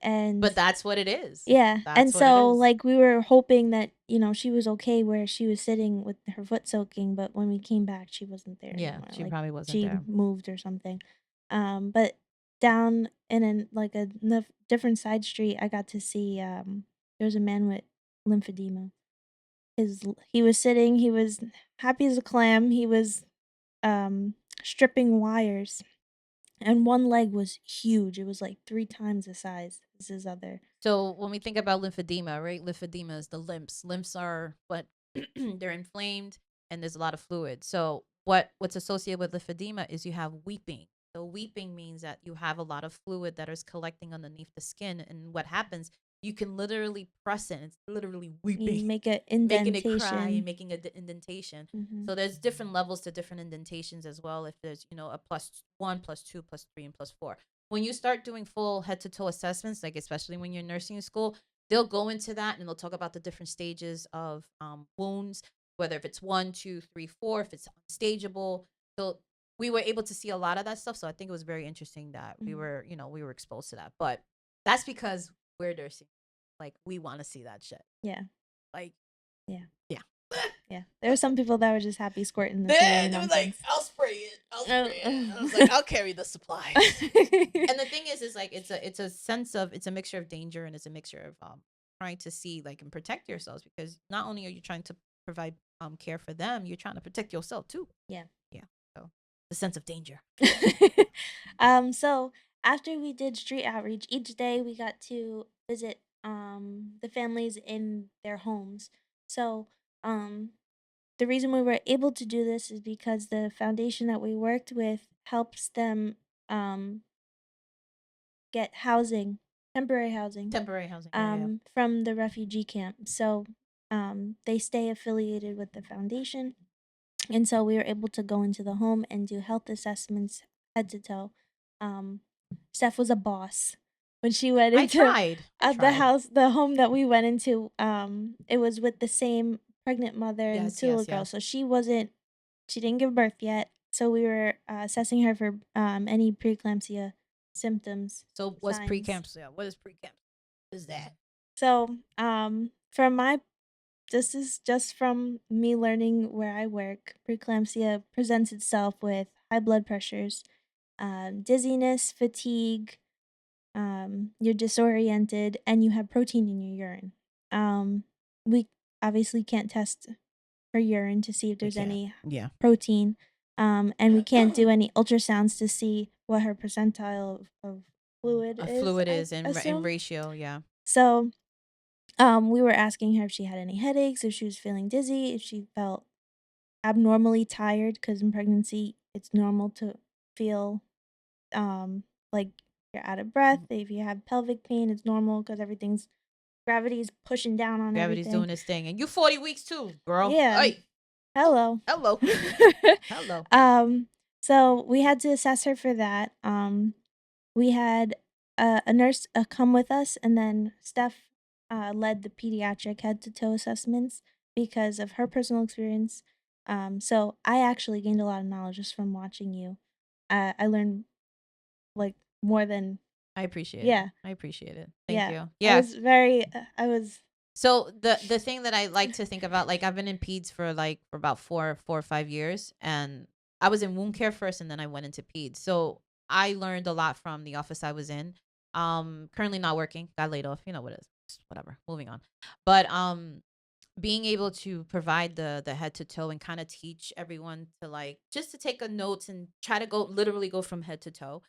and But that's what it is. yeah, and That's what it so, is. like, we were hoping that, she was okay where she was sitting with her foot soaking, but when we came back, she wasn't there Yeah, anymore, she like, probably wasn't she there. moved or something. But down in like, a different side street, I got to see, there was a man with lymphedema. He was sitting, he was happy as a clam, he was, stripping wires, and one leg was huge, it was, like, 3 times the size as his other. So when we think about lymphedema, right? Lymphedema is the lymphs. Lymphs are what they're inflamed and there's a lot of fluid. So what's associated with lymphedema is you have weeping. So weeping means that you have a lot of fluid that is collecting underneath the skin, and what happens, you can literally press it. It's literally You weeping, make a making it cry and indentation. making a indentation. Mhm. So there's different levels to different indentations as well. If there's a +1, +2, +3, and +4. When you start doing full head to toe assessments, like especially when you're in nursing school, they'll go into that and they'll talk about the different stages of wounds, whether if it's 1, 2, 3, 4, if it's unstageable. So we were able to see a lot of that stuff. So I think it was very interesting that we were, we were exposed to that. But that's because we're nursing. Like, we want to see that shit. Yeah. Like, yeah. Yeah. Yeah. There were some people that were just happy squirting the Yeah, saline they were on like, things. I'll spray it. I'll spray it. I was like, I'll carry the supplies. And the thing is like it's a mixture of danger, and it's a mixture of trying to see like and protect yourselves, because not only are you trying to provide care for them, you're trying to protect yourself too. Yeah. So the sense of danger. So after we did street outreach, each day we got to visit the families in their homes. So the reason we were able to do this is because the foundation that we worked with helps them um get housing, temporary housing, Temporary housing. Yeah. from the refugee camp. So they stay affiliated with the foundation. And so we were able to go into the home and do health assessments head to toe. Um, Steph was a boss when she went I into tried. the home that we went into. It was with the same pregnant mother and Yes, two little yes, girls. yes. So she didn't give birth yet. So we were assessing her for any preeclampsia symptoms. So what's Signs. pre-camps? Yeah, what is pre-camps? What is that? So from my this is just from me learning where I work. Preeclampsia presents itself with high blood pressures, dizziness, fatigue, you're disoriented, and you have protein in your urine. We obviously can't test her urine to see if there's any protein, and we can't do any ultrasounds to see what her percentile of fluid is. Fluid I is in assume. ratio. Yeah. So we were asking her if she had any headaches, if she was feeling dizzy, if she felt abnormally tired, because in pregnancy it's normal to feel like you're out of breath. If you have pelvic pain, it's normal because gravity's pushing down on Gravity's everything. doing its thing, and you 40 weeks too, girl. Yeah. Hey. Hello. Hello. Hello. So we had to assess her for that. We had a nurse come with us, and then Steph led the pediatric head to toe assessments because of her personal experience. So I actually gained a lot of knowledge just from watching you. I learned like more than I appreciate yeah. it. I appreciate it. Thank you. I Yeah. was very I was So the thing that I like to think about, like, I've been in peds for about 4 or 5 years, and I was in wound care first, and then I went into peds. So I learned a lot from the office I was in. Currently not working, got laid off. You know what it is. Whatever. Moving on. But being able to provide the head to toe and kind of teach everyone to, like, just to take a notes and try to literally go from head to toe.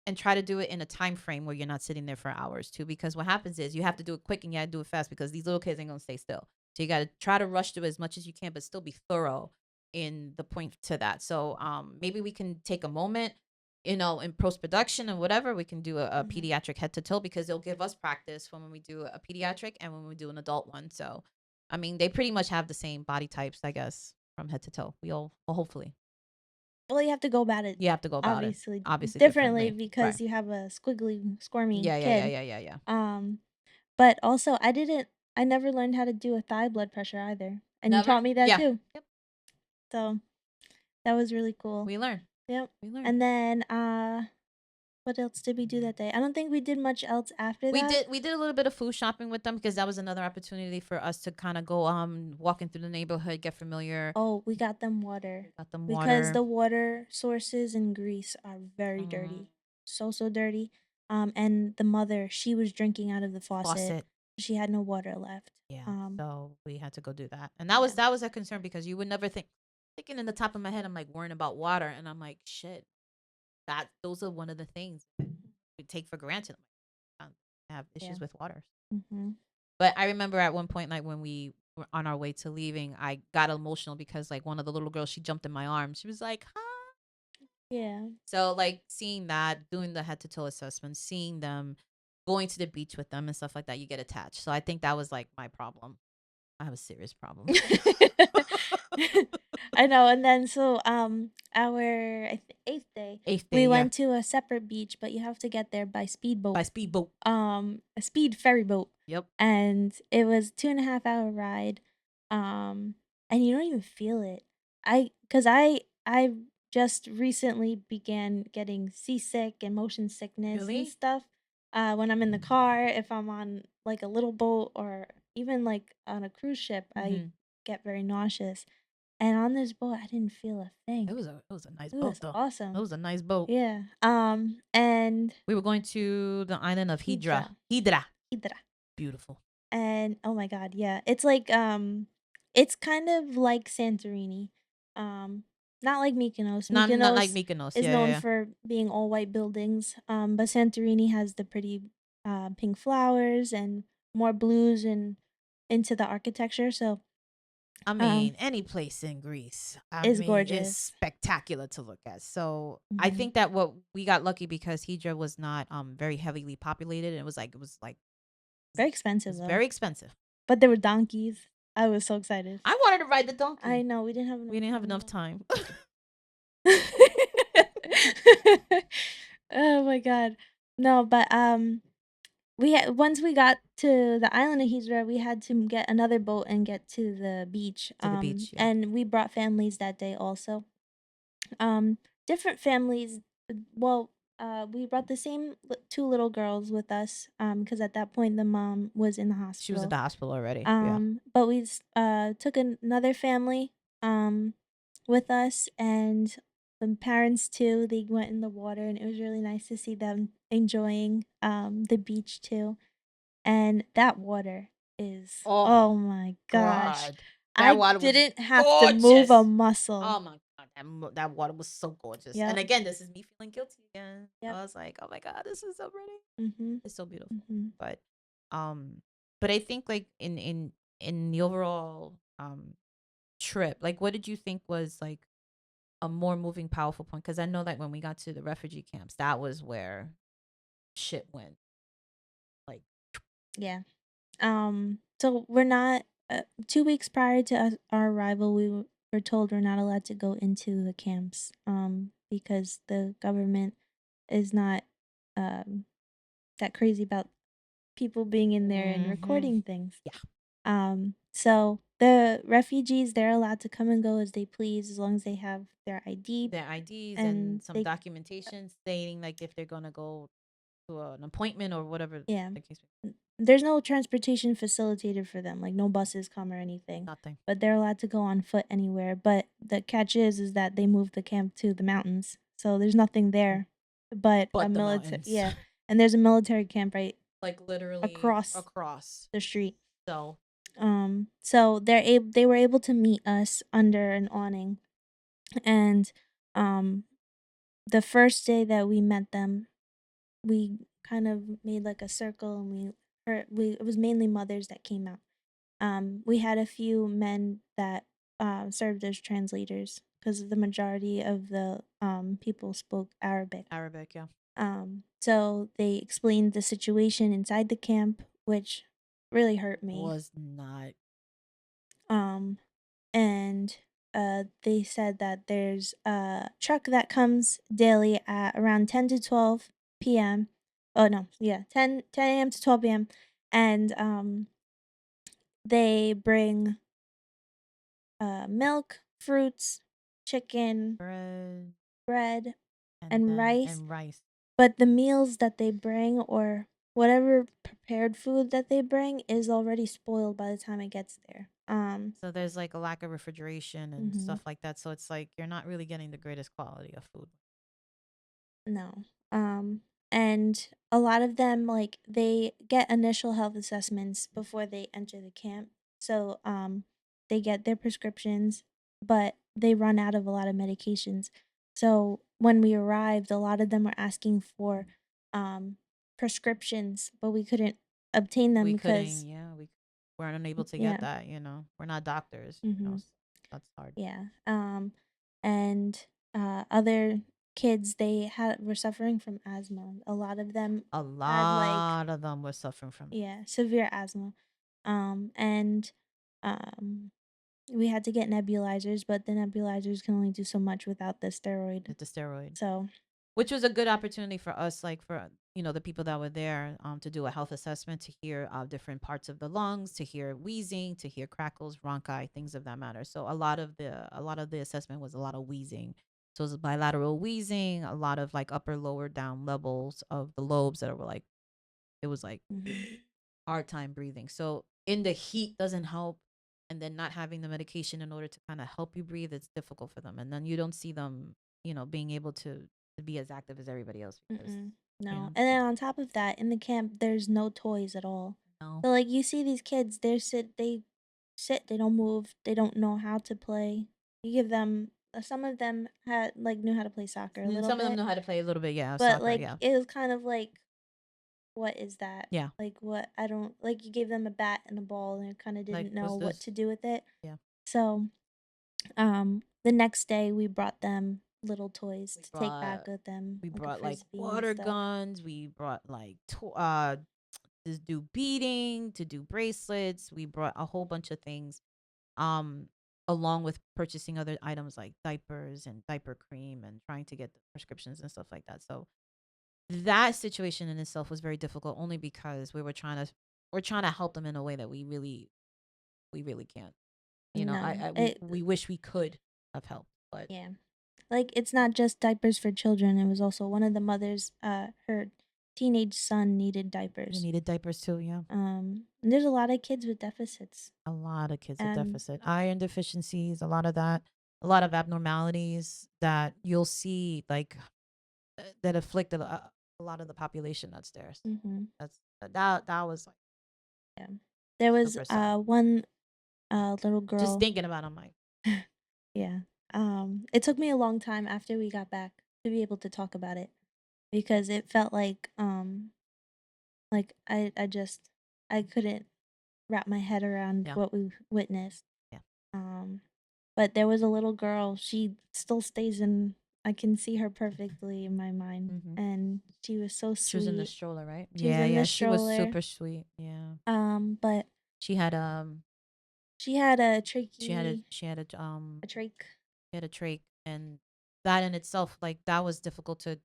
And try to do it in a time frame where you're not sitting there for hours too, because what happens is you have to do it quick and you have to do it fast, because these little kids ain't gonna stay still. So you got to try to rush through as much as you can, but still be thorough in the point to that. So maybe we can take a moment, in post production and whatever, we can do a pediatric head to toe, because it'll give us practice when we do a pediatric and when we do an adult one. So I mean, they pretty much have the same body types, I guess, from head to toe. Well, hopefully. well, you have to go about it. You have to go about it Obviously differently, because right. you have a squiggly, squirmy Yeah. kid. But also I never learned how to do a thigh blood pressure either. And you taught me that too. Yep. So that was really cool. We learn. Yep. We learn. And then what else did we do that day? I don't think we did much else after that. We did a little bit of food shopping with them, because that was another opportunity for us to kind of go walking through the neighborhood, get familiar. Oh, we got them water. Got them Because water. the water sources in Greece are very dirty. So dirty. And the mother, she was drinking out of the faucet. She had no water left. Yeah. So we had to go do that. And that was a concern, because you would never thinking in the top of my head, I'm like worrying about water, and I'm like, shit. Those are one of the things we take for granted. I have issues with water. But I remember at one point, like when we were on our way to leaving, I got emotional because, like, one of the little girls, she jumped in my arms. She was like, "Huh." Yeah. So, like, seeing that, doing the head to toe assessment, seeing them, going to the beach with them and stuff like that, you get attached. So I think that was like my problem. I have a serious problem. I know. And then eighth day, Eighth day, we yeah. went to a separate beach, but you have to get there by speedboat. By speedboat. A speed ferry boat. Yep. And it was 2.5 hour ride. Um, and you don't even feel it. I just recently began getting seasick and motion sickness and Really? stuff. When I'm in the car, if I'm on like a little boat or even like on a cruise ship, I Mm-hmm. get very nauseous. And on this boat, I didn't feel a thing. It was a nice It boat was though. It awesome. was a nice boat. Yeah. And We were going to the island of Hydra. Hydra. Hydra. Hydra. Beautiful. And oh my god, yeah. It's like it's kind of like Santorini. Um Not like Mykonos. Not like Mykonos Mykonos. is Yeah, yeah, known yeah. for being all white buildings. But Santorini has the pretty pink flowers and more blues and into the architecture. So I um mean, any place in Greece, I is mean, is gorgeous. spectacular to look at. So I Hmm. think that what we got lucky because Hydra was not very heavily populated. And it was Very it expensive was though. very expensive. But there were donkeys. I was so excited. I wanted to ride the I donkey. know we didn't have We enough didn't have time enough though. time. Oh my god. No, but once we got to the island of Hydra, we had to get another boat and get to the beach. To the beach, yeah. And we brought families that day also. Um, Different families. Well, we brought the same two little girls with us. Because at that point the mom was in the She was at hospital. the hospital already. Yeah. But we took another family with us, and the parents too. They went in the water, and it was really nice to see them enjoying the beach too. And that water is, Oh oh my gosh. God, that I water was didn't have to move a gorgeous. muscle. Oh my God, that water was so gorgeous. And Yep. again, this is me feeling guilty again. Yep. I was like, oh my God, this is so pretty. Mhm. It's so beautiful. Mhm. But um, but I think like in the overall trip, like what did you think was like a more moving, powerful point? Because I know that when we got to the refugee camps, that was where shit went. Like, Yeah. So we're not 2 weeks prior to our arrival, were told we're not allowed to go into the camps because the government is not um that crazy about people being in there and mm-hmm. recording things. Yeah, So the refugees, they're allowed to come and go as they please as long as they have their ID their IDs and and some they documentation stating like if they're gonna go to an appointment or whatever yeah. the case may There's no transportation facilitated for them, like no buses come or anything. be. Nothing. But they're allowed to go on foot anywhere. But the catch is that they moved the camp to the mountains. So there's nothing there but a But the military, mountains, yeah. And there's a military camp right like literally across across. the street. So So they were able to meet us under an awning. And um the first day that we met them, we kind of made like a circle, and we it was mainly mothers that came out. We had a few men that served as translators because the majority of the people spoke Arabic. Arabic, yeah, So they explained the situation inside the camp, which really hurt me. was not Um, and they said that there's a truck that comes daily at around 10 to 12 p.m. Oh, no, yeah, 10 a.m. to 12 p.m. And they bring milk, fruits, chicken, bread bread, and and then rice. and rice. But the meals that they bring, or whatever prepared food that they bring, is already spoiled by the time it gets there. So there's like a lack of refrigeration and Mhm. stuff like that. So it's like you're not really getting the greatest quality of food. No. And a lot of them, like, they get initial health assessments before they enter the camp. So they get their prescriptions, but they run out of a lot of medications. So when we arrived, a lot of them were asking for um prescriptions, but we couldn't obtain them We couldn't, because yeah, we weren't unable to get yeah. that. We're not doctors. Mhm. That's hard. Yeah. And other kids, they were suffering from asthma. A lot of them A had like, lot of them were suffering from it. yeah, severe asthma. And um we had to get nebulizers, but the nebulizers can only do so much without the steroid. with the steroid, So, which was a good opportunity for us, like for the people that were there, to do a health assessment, to hear different parts of the lungs, to hear wheezing, to hear crackles, bronchi, things of that matter. So a lot of the assessment was a lot of wheezing. So it was bilateral wheezing, a lot of like upper lower down levels of the lobes that were like, it was like mhm, hard time breathing. So in the heat doesn't help, and then not having the medication in order to kind of help you breathe, it's difficult for them. And then you don't see them, being able to be as active as everybody else because mm-mm, you no. know And then it's on top of that, in the camp, there's no toys at all. no So like you see these kids, they sit, they don't move, they don't know how to play. You give them some of them had like knew how to play soccer a little some of them bit, know how to play a little bit, yeah, but soccer, like yeah, it was kind of like what is that? yeah, Like what I don't like you gave them a bat and a ball and they kind of like didn't know what's what this, to do with it. yeah. So, the next day we brought them little toys we to take back brought with them, we like a brought like frisbee and water stuff. guns, we brought like to do beading, to do bracelets, we brought a whole bunch of things, um along with purchasing other items like diapers and diaper cream and trying to get the prescriptions and stuff like that. So that situation in itself was very difficult, only because we're trying to help them in a way that we really can't. No, We wish we could have helped, but yeah. Like, it's not just diapers for children, it was also one of the mothers, her teenage son needed you diapers. needed diapers too, yeah. And there's a lot of kids with deficits, A lot of kids with and deficit iron deficiencies, a lot of that, a lot of abnormalities that you'll see, like that afflict a lot of the population that's there. So mhm, that was like yeah. There was, super sad. one, little Just girl. thinking about it, I'm like, Yeah. It took me a long time after we got back to be able to talk about it because it felt like I couldn't wrap my head around yeah, what we witnessed. yeah. Um, but there was a little girl, she still stays in I can see her perfectly in my mind, hmm and she was so She was in the sweet. stroller, right? She was Yeah, in the yeah. She was stroller, super sweet. Yeah. but She had she had a she had a trachea she had a trach. she had a trach, and that in itself, like that was difficult to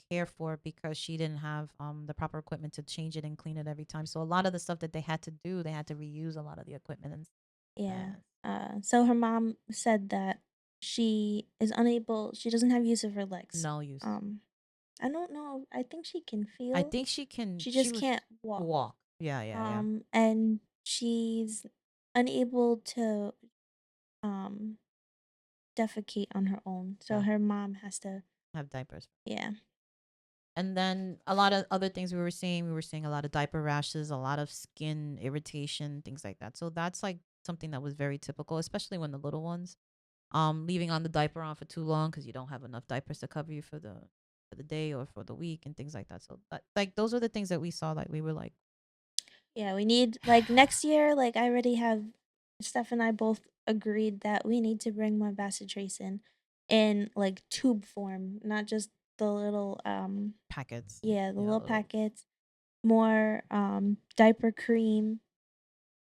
care for because she didn't have the proper equipment to change it and clean it every time. So a lot of the stuff that they had to do, they had to reuse a lot of the equipment, and Yeah. uh, So her mom said that she doesn't have use of her legs. no use. Um, I don't know, I think she can I feel, think she can. she She just was can't walk. walk. Yeah, yeah, yeah. And she's unable to, um, defecate on her own, so Yeah. her mom has to. Have diapers. Yeah. And then a lot of other things we were seeing a lot of diaper rashes, a lot of skin irritation, things like that. So that's like something that was very typical, especially when the little ones leaving on the diaper on for too long because you don't have enough diapers to cover you for the day or for the week and things like that. So like those are the things that we saw, like we were like, Yeah, we need like next year, like I already have Steph and I both agreed that we need to bring more bacitracin in like tube form, not just the little packets, yeah, the yeah, little little, packets, more diaper cream,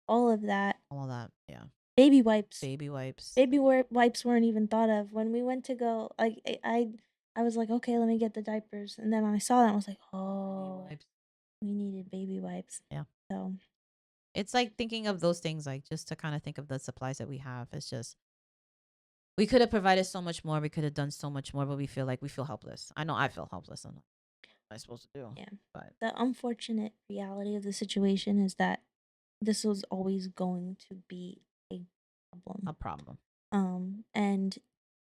all of that. all of that, yeah. Baby wipes. Baby wipes, Baby wipes weren't even thought of when we went to go. Like I was like, okay, let me get the diapers, and then I saw that and I was like, baby oh, wipes, we needed baby wipes. yeah. So It's like thinking of those things, like just to kind of think of the supplies that we have. It's just we could have provided so much more. We could have done so much more, but we feel helpless. I know I feel helpless. I'm like, what am I supposed to do? yeah, But the unfortunate reality of the situation is that this was always going to be a problem. a problem. And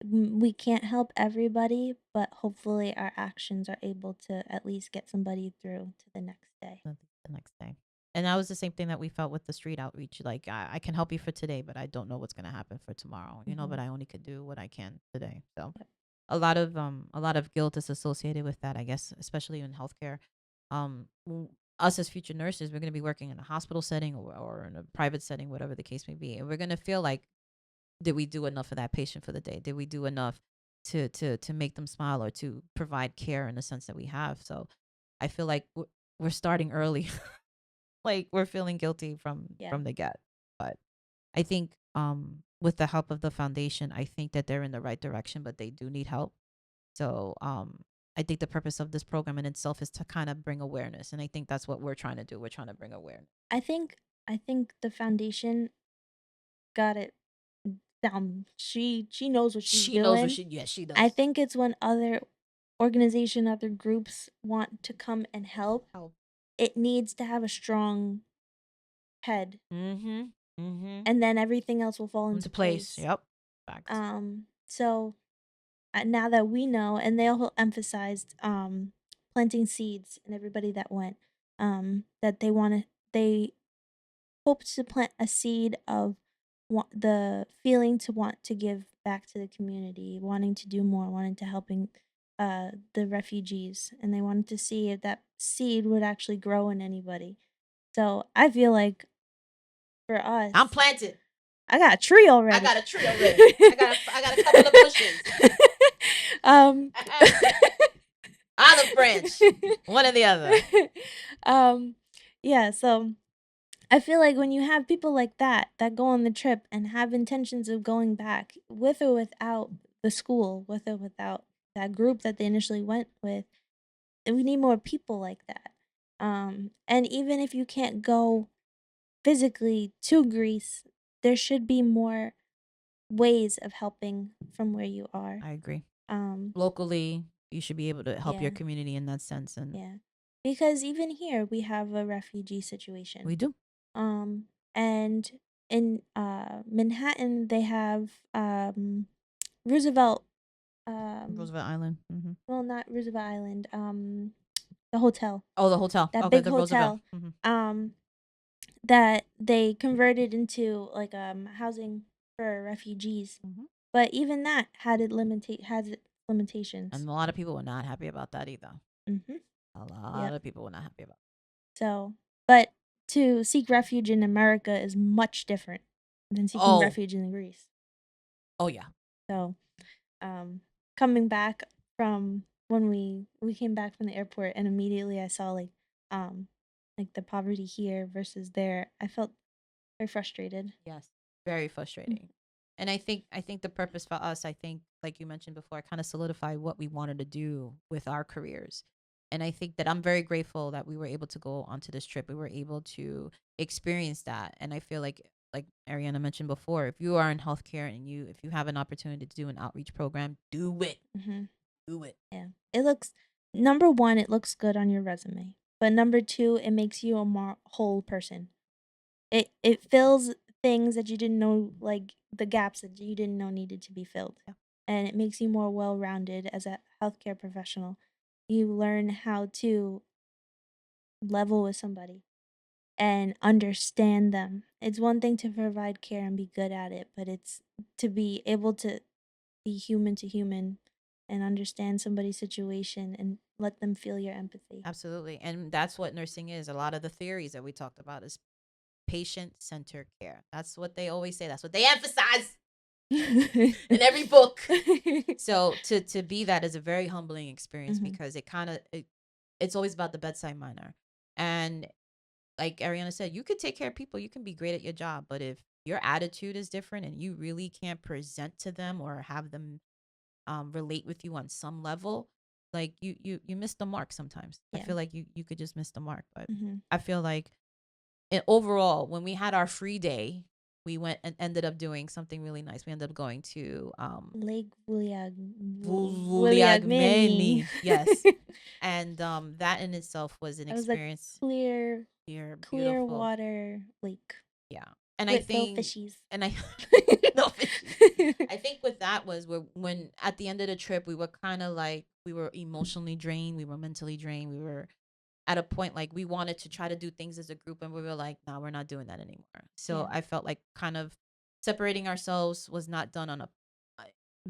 we can't help everybody, but hopefully our actions are able to at least get somebody through to the next day. The next day. And that was the same thing that we felt with the street outreach. Like I can help you for today, but I don't know what's gonna happen for tomorrow. Hmm. But I only could do what I can today. So Yep. a lot of guilt is associated with that, I guess, especially in healthcare. Us as future nurses, we're gonna be working in a hospital setting or in a private setting, whatever the case may be, and we're gonna feel like, did we do enough for that patient for the day? Did we do enough to make them smile or to provide care in the sense that we have? So I feel like we're starting early. Like we're feeling guilty from Yeah. from the get. But I think with the help of the foundation, I think that they're in the right direction, but they do need help. So I think the purpose of this program in itself is to kind of bring awareness, and I think that's what we're trying to do. We're trying to bring awareness. I think I think the foundation got it down. She knows what she's She knows what doing. she, yes, she I does. think it's when other other groups want to come and help, Help. it needs to have a strong head, Mm-hmm. Mm-hmm. and then everything else will fall into Into place. place. Yep. Facts. So now that we know, and they all emphasized planting seeds and everybody that went, that they hoped to plant a seed of the feeling to want to give back to the community, wanting to do more, wanting to helping the refugees, and they wanted to see if that seed would actually grow in anybody. So I feel like for us, I'm planted. I got a tree I already. got a tree already. I got a couple of bushes. um, Olive branch. One or the other. yeah. So I feel like when you have people like that go on the trip and have intentions of going back with or without the school, with or without that group that they initially went with, and we need more people like that. And even if you can't go physically to Greece, there should be more ways of helping from where you are. I agree. Um, Locally, you should be able to help your yeah, community in that sense, and yeah. Because even here we have a refugee situation. we do. Um, and in Manhattan they have Roosevelt Roosevelt Island. Mm-hmm. well, not Roosevelt Island, the hotel. Oh, the hotel. That Okay, big the Roosevelt. hotel. Mm-hmm. Um that they converted into like housing for refugees. Mm-hmm. But even that has its And limitations. a lot of people were not happy about that either. Mhm. A lot Yep. of people were not happy about So, but to seek refuge in America is much different than it. seeking refuge in Greece. Oh yeah. So, coming back from when we came back from the airport and immediately I saw um like the poverty here versus there, I felt very frustrated. Yes. Very frustrating. And I think the purpose for us, I think, like you mentioned before, kind of solidified what we wanted to do with our careers. And I think that I'm very grateful that we were able to go onto this trip. We were able to experience that. And I feel like Ariana mentioned before, if you are in healthcare and if you have an opportunity to do an outreach program, do it. Mm-hmm. Do it. Yeah, it looks number one, it looks good on your resume, but number two, it makes you a more whole person. It fills things that you didn't know, like the gaps that you didn't know needed to be filled. Yeah. And it makes you more well-rounded as a healthcare professional. You learn how to level with somebody and understand them. It's one thing to provide care and be good at it, but it's to be able to be human to human and understand somebody's situation and let them feel your empathy. Absolutely. And that's what nursing is. A lot of the theories that we talked about is patient-centered care. That's what they always say. That's what they emphasize in every book. So to be that is a very humbling experience Mhm. because it's always about the bedside manner. And like Ariana said, you could take care of people, you can be great at your job, but if your attitude is different and you really can't present to them or have them relate with you on some level, like you miss the mark sometimes. I Yeah. feel like you could just miss the mark, but Mhm. I feel like overall, when we had our free day, we went and ended up doing something really nice. We ended up going to Lake Wuliagmeni. Vuliagmeni. Yes. And that in itself was an It was a experience. clear, Here, clear beautiful. water lake Yeah. And I with no think fishies. and I no fishies. I think with that was when at the end of the trip we were kind of like we were emotionally drained, we were mentally drained, we were at a point like we wanted to try to do things as a group and we were like, no, we're not doing that anymore. So Yeah. I felt like kind of separating ourselves was not done on a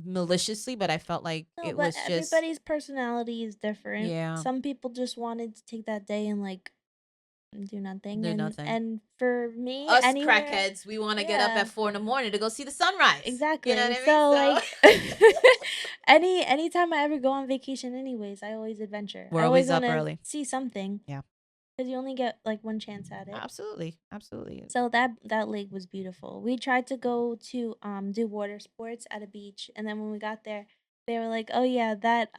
maliciously, but I felt like No, it but was just everybody's personality is different. yeah, Some people just wanted to take that day and like do nothing, do nothing. and for me, Us anywhere, crackheads, we want to get up yeah, at 4 in the morning to go see the sunrise. You know exactly. what I mean? So like So anytime I ever go on vacation anyways, I always adventure. I we're always always want up to early. see something. Yeah. because you only get like one chance at it. Absolutely. Absolutely. So that lake was beautiful. We tried to go to do water sports at a beach, and then when we got there, they were like, "Oh yeah, that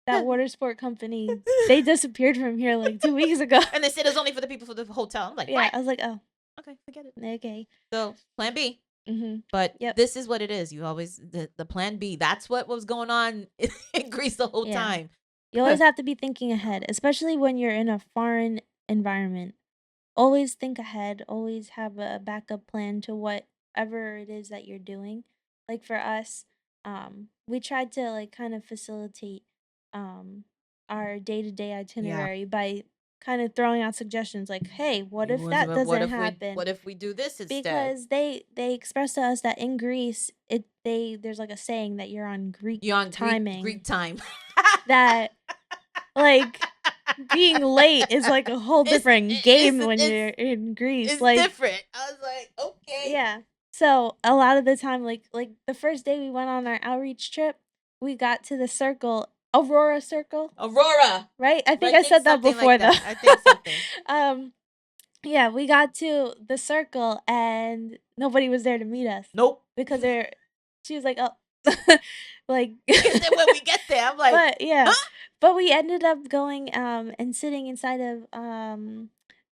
water sport company, they disappeared from here like 2 weeks ago." And they said it was only for the people for the hotel. I'm like, Yeah, what? I was like, "Oh, Okay, forget it. okay." So plan B. Mhm. But Yep. this is what it is. You always the plan B. That's what was going on in Greece the whole Yeah. time. You always have to be thinking ahead, especially when you're in a foreign environment. Always think ahead, always have a backup plan to whatever it is that you're doing. Like for us, we tried to like kind of facilitate um our day-to-day Yeah. itinerary by kind of throwing out suggestions like, "Hey, what It if was that doesn't what happen?" if we do this instead? Because they expressed to us that in Greece, there's like a saying that you're on Greek You're on Greek timing, time. that like being late is like a whole different game when you're in Greece. it's Like, different. I was like, okay. yeah. So a lot of the time, like the first day we went on our outreach trip, we got to the circle, Aurora Circle, Aurora. right? I think I I think said that something before like though. that. I think something. um, yeah, we got to the circle and nobody was there to meet us Nope. because they're. She was like, "Oh," like. And then when we get there, I'm like, But yeah, huh? but we ended up going and sitting inside of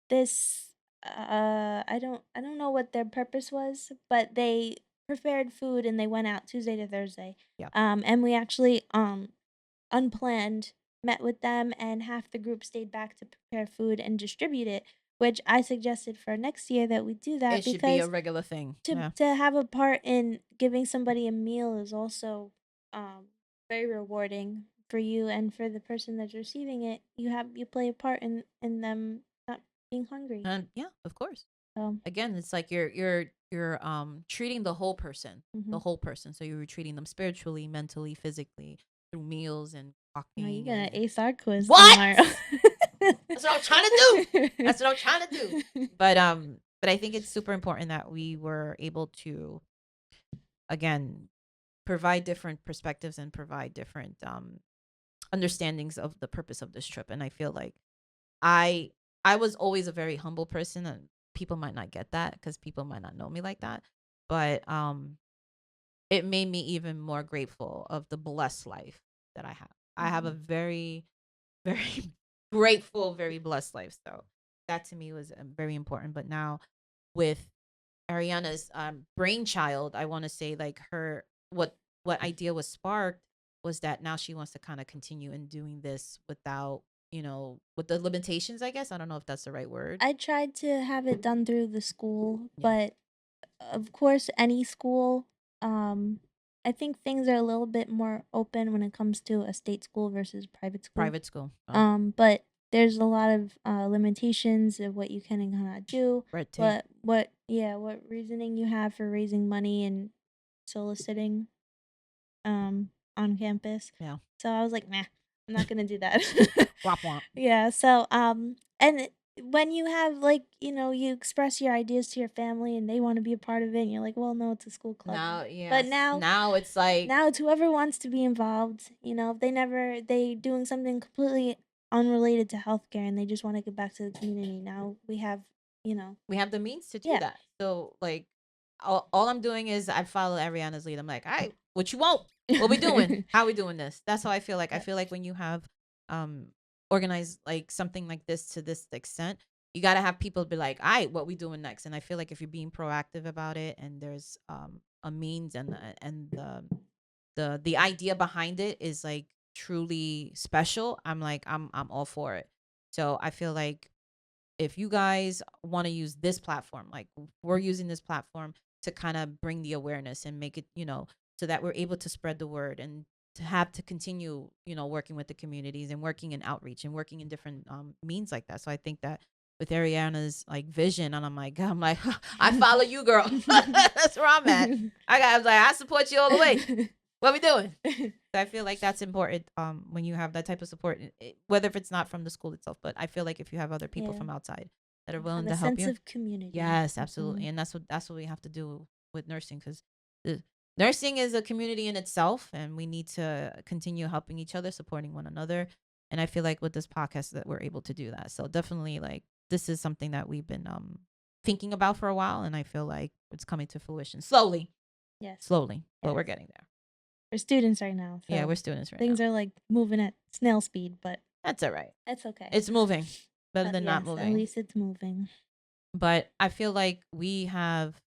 this I don't know what their purpose was, but they prepared food and they went out Tuesday to Thursday. Yeah. And we actually unplanned met with them, and half the group stayed back to prepare food and distribute it, which I suggested for next year that we do that It should be a because regular thing. to Yeah. to have a part in giving somebody a meal is also very rewarding for you and for the person that's receiving it. You play a part in them not being hungry. And yeah, of course. So, Again, it's like you're treating the whole person, mm-hmm. the whole person. So you're treating them spiritually, mentally, physically through meals and Now you're talking gonna and ace our quiz what? tomorrow. That's what I'm trying to do. That's what I'm trying to do. But I think it's super important that we were able to again provide different perspectives and provide different understandings of the purpose of this trip. And I feel like I I was always a very humble person, and people might not get that because people might not know me like that. But it made me even more grateful of the blessed life that I have. I have a Mhm. very, very grateful, very blessed life. So that to me was very important. But now with Ariana's brainchild, I want to say like her what idea was sparked was that now she wants to kind of continue in doing this without with the limitations. I guess I don't know if that's the right word. I tried to have it done through the school, Yeah, but of course, any school, um, I think things are a little bit more open when it comes to a state school versus private school. private school. Oh, But there's a lot of limitations of what you can and cannot do. red tape. What reasoning you have for raising money and soliciting on campus. Yeah, So I was like, nah, I'm not gonna do that. womp womp. Yeah. So when you have like you express your ideas to your family and they want to be a part of it, and you're like, well, no, it's a school club. Now, But yes, now it's like now it's whoever wants to be involved. If they doing something completely unrelated to healthcare and they just want to get back to the community. Now we have, we have the means to do yeah. that. So like all I'm doing is I follow Ariana's lead. I'm like, all right, what you want? What we doing? How we doing this? That's how I feel like. I Yep. feel like when you have um organized like something like this to this extent, you gotta have people be like, all right, what we doing next? And I feel like if you're being proactive about it and there's a means and the idea behind it is like truly special, I'm like I'm all for it. So I feel like if you guys want to use this platform, like we're using this platform to kind of bring the awareness and make it, so that we're able to spread the word and to have to continue, working with the communities and working in outreach and working in different means like that. So I think that with Ariana's like vision, and I'm like, I follow you, girl. That's where I'm at. I was like, I support you all the way. What we doing? So I feel like that's important when you have that type of support, whether if it's not from the school itself. But I feel like if you have other people Yeah. from outside that are Have willing a to help sense you, of community. yes, Mhm. absolutely, and that's what we have to do with nursing because nursing is a community in itself, and we need to continue helping each other, supporting one another, And I feel like with this podcast that we're able to do that. So definitely like this is something that we've been thinking about for a while, and I feel like it's coming to fruition slowly. Yes. Slowly, but Yes. we're getting there. We're students right now. So Yeah, we're students right things now. are like moving at snail speed, but That's all right. it's okay. It's moving. Better than not Yes, moving. at least it's moving. But I feel like we have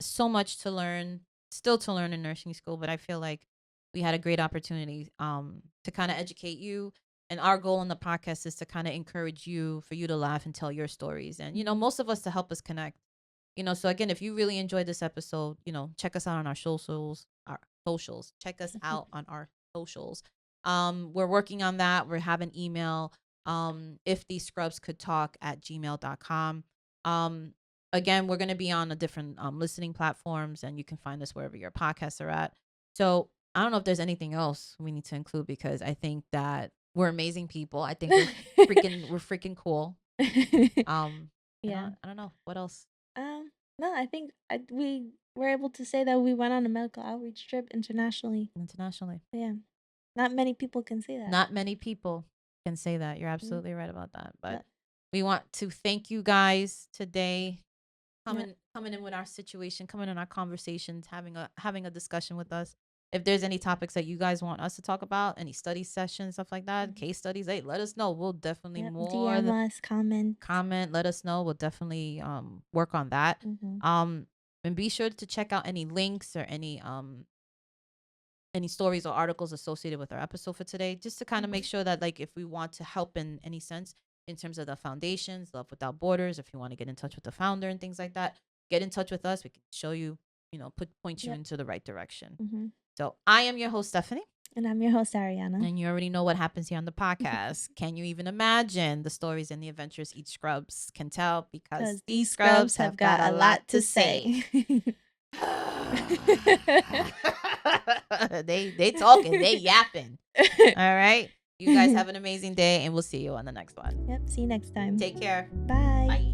so much to learn, still to learn in nursing school, but I feel like we had a great opportunity to kind of educate you. And our goal on the podcast is to kind of encourage you, for you to laugh and tell your stories. And, you know, most of us to help us connect. You know, so again, if you really enjoyed this episode, you know, check us out on our socials, Check us out on our socials. We're working on that. We have an email, if these scrubs could talk at gmail.com. Again, we're going to be on a different listening platforms, and you can find us wherever your podcasts are at. So I don't know if there's anything else we need to include, because I think that we're amazing people. I think we're freaking cool. Yeah. I don't know what else. No, I think we were able to say that we went on a medical outreach trip internationally. Yeah. Not many people can say that. Not many people can say that. You're absolutely right about that. But we want to thank you guys today, coming in with our situation, coming in our conversations, having a discussion with us. If there's any topics that you guys want us to talk about, any study sessions, stuff like that, case studies, hey, let us know. We'll definitely DM us, comment, let us know. We'll definitely work on that. And be sure to check out any links or any stories or articles associated with our episode for today, just to kind of make sure that, like, if we want to help in any sense in terms of the foundations, Love Without Borders, if you want to get in touch with the founder and things like that, get in touch with us. We can show you, point you into the right direction. So I am your host, Stephanie. And I'm your host, Ariana. And you already know what happens here on the podcast. Can you even imagine the stories and the adventures each scrubs can tell? Because these scrubs have got a lot to say. they talking, they yapping. All right. You guys have an amazing day, and we'll see you on the next one. Yep. See you next time. Take care. Bye. Bye.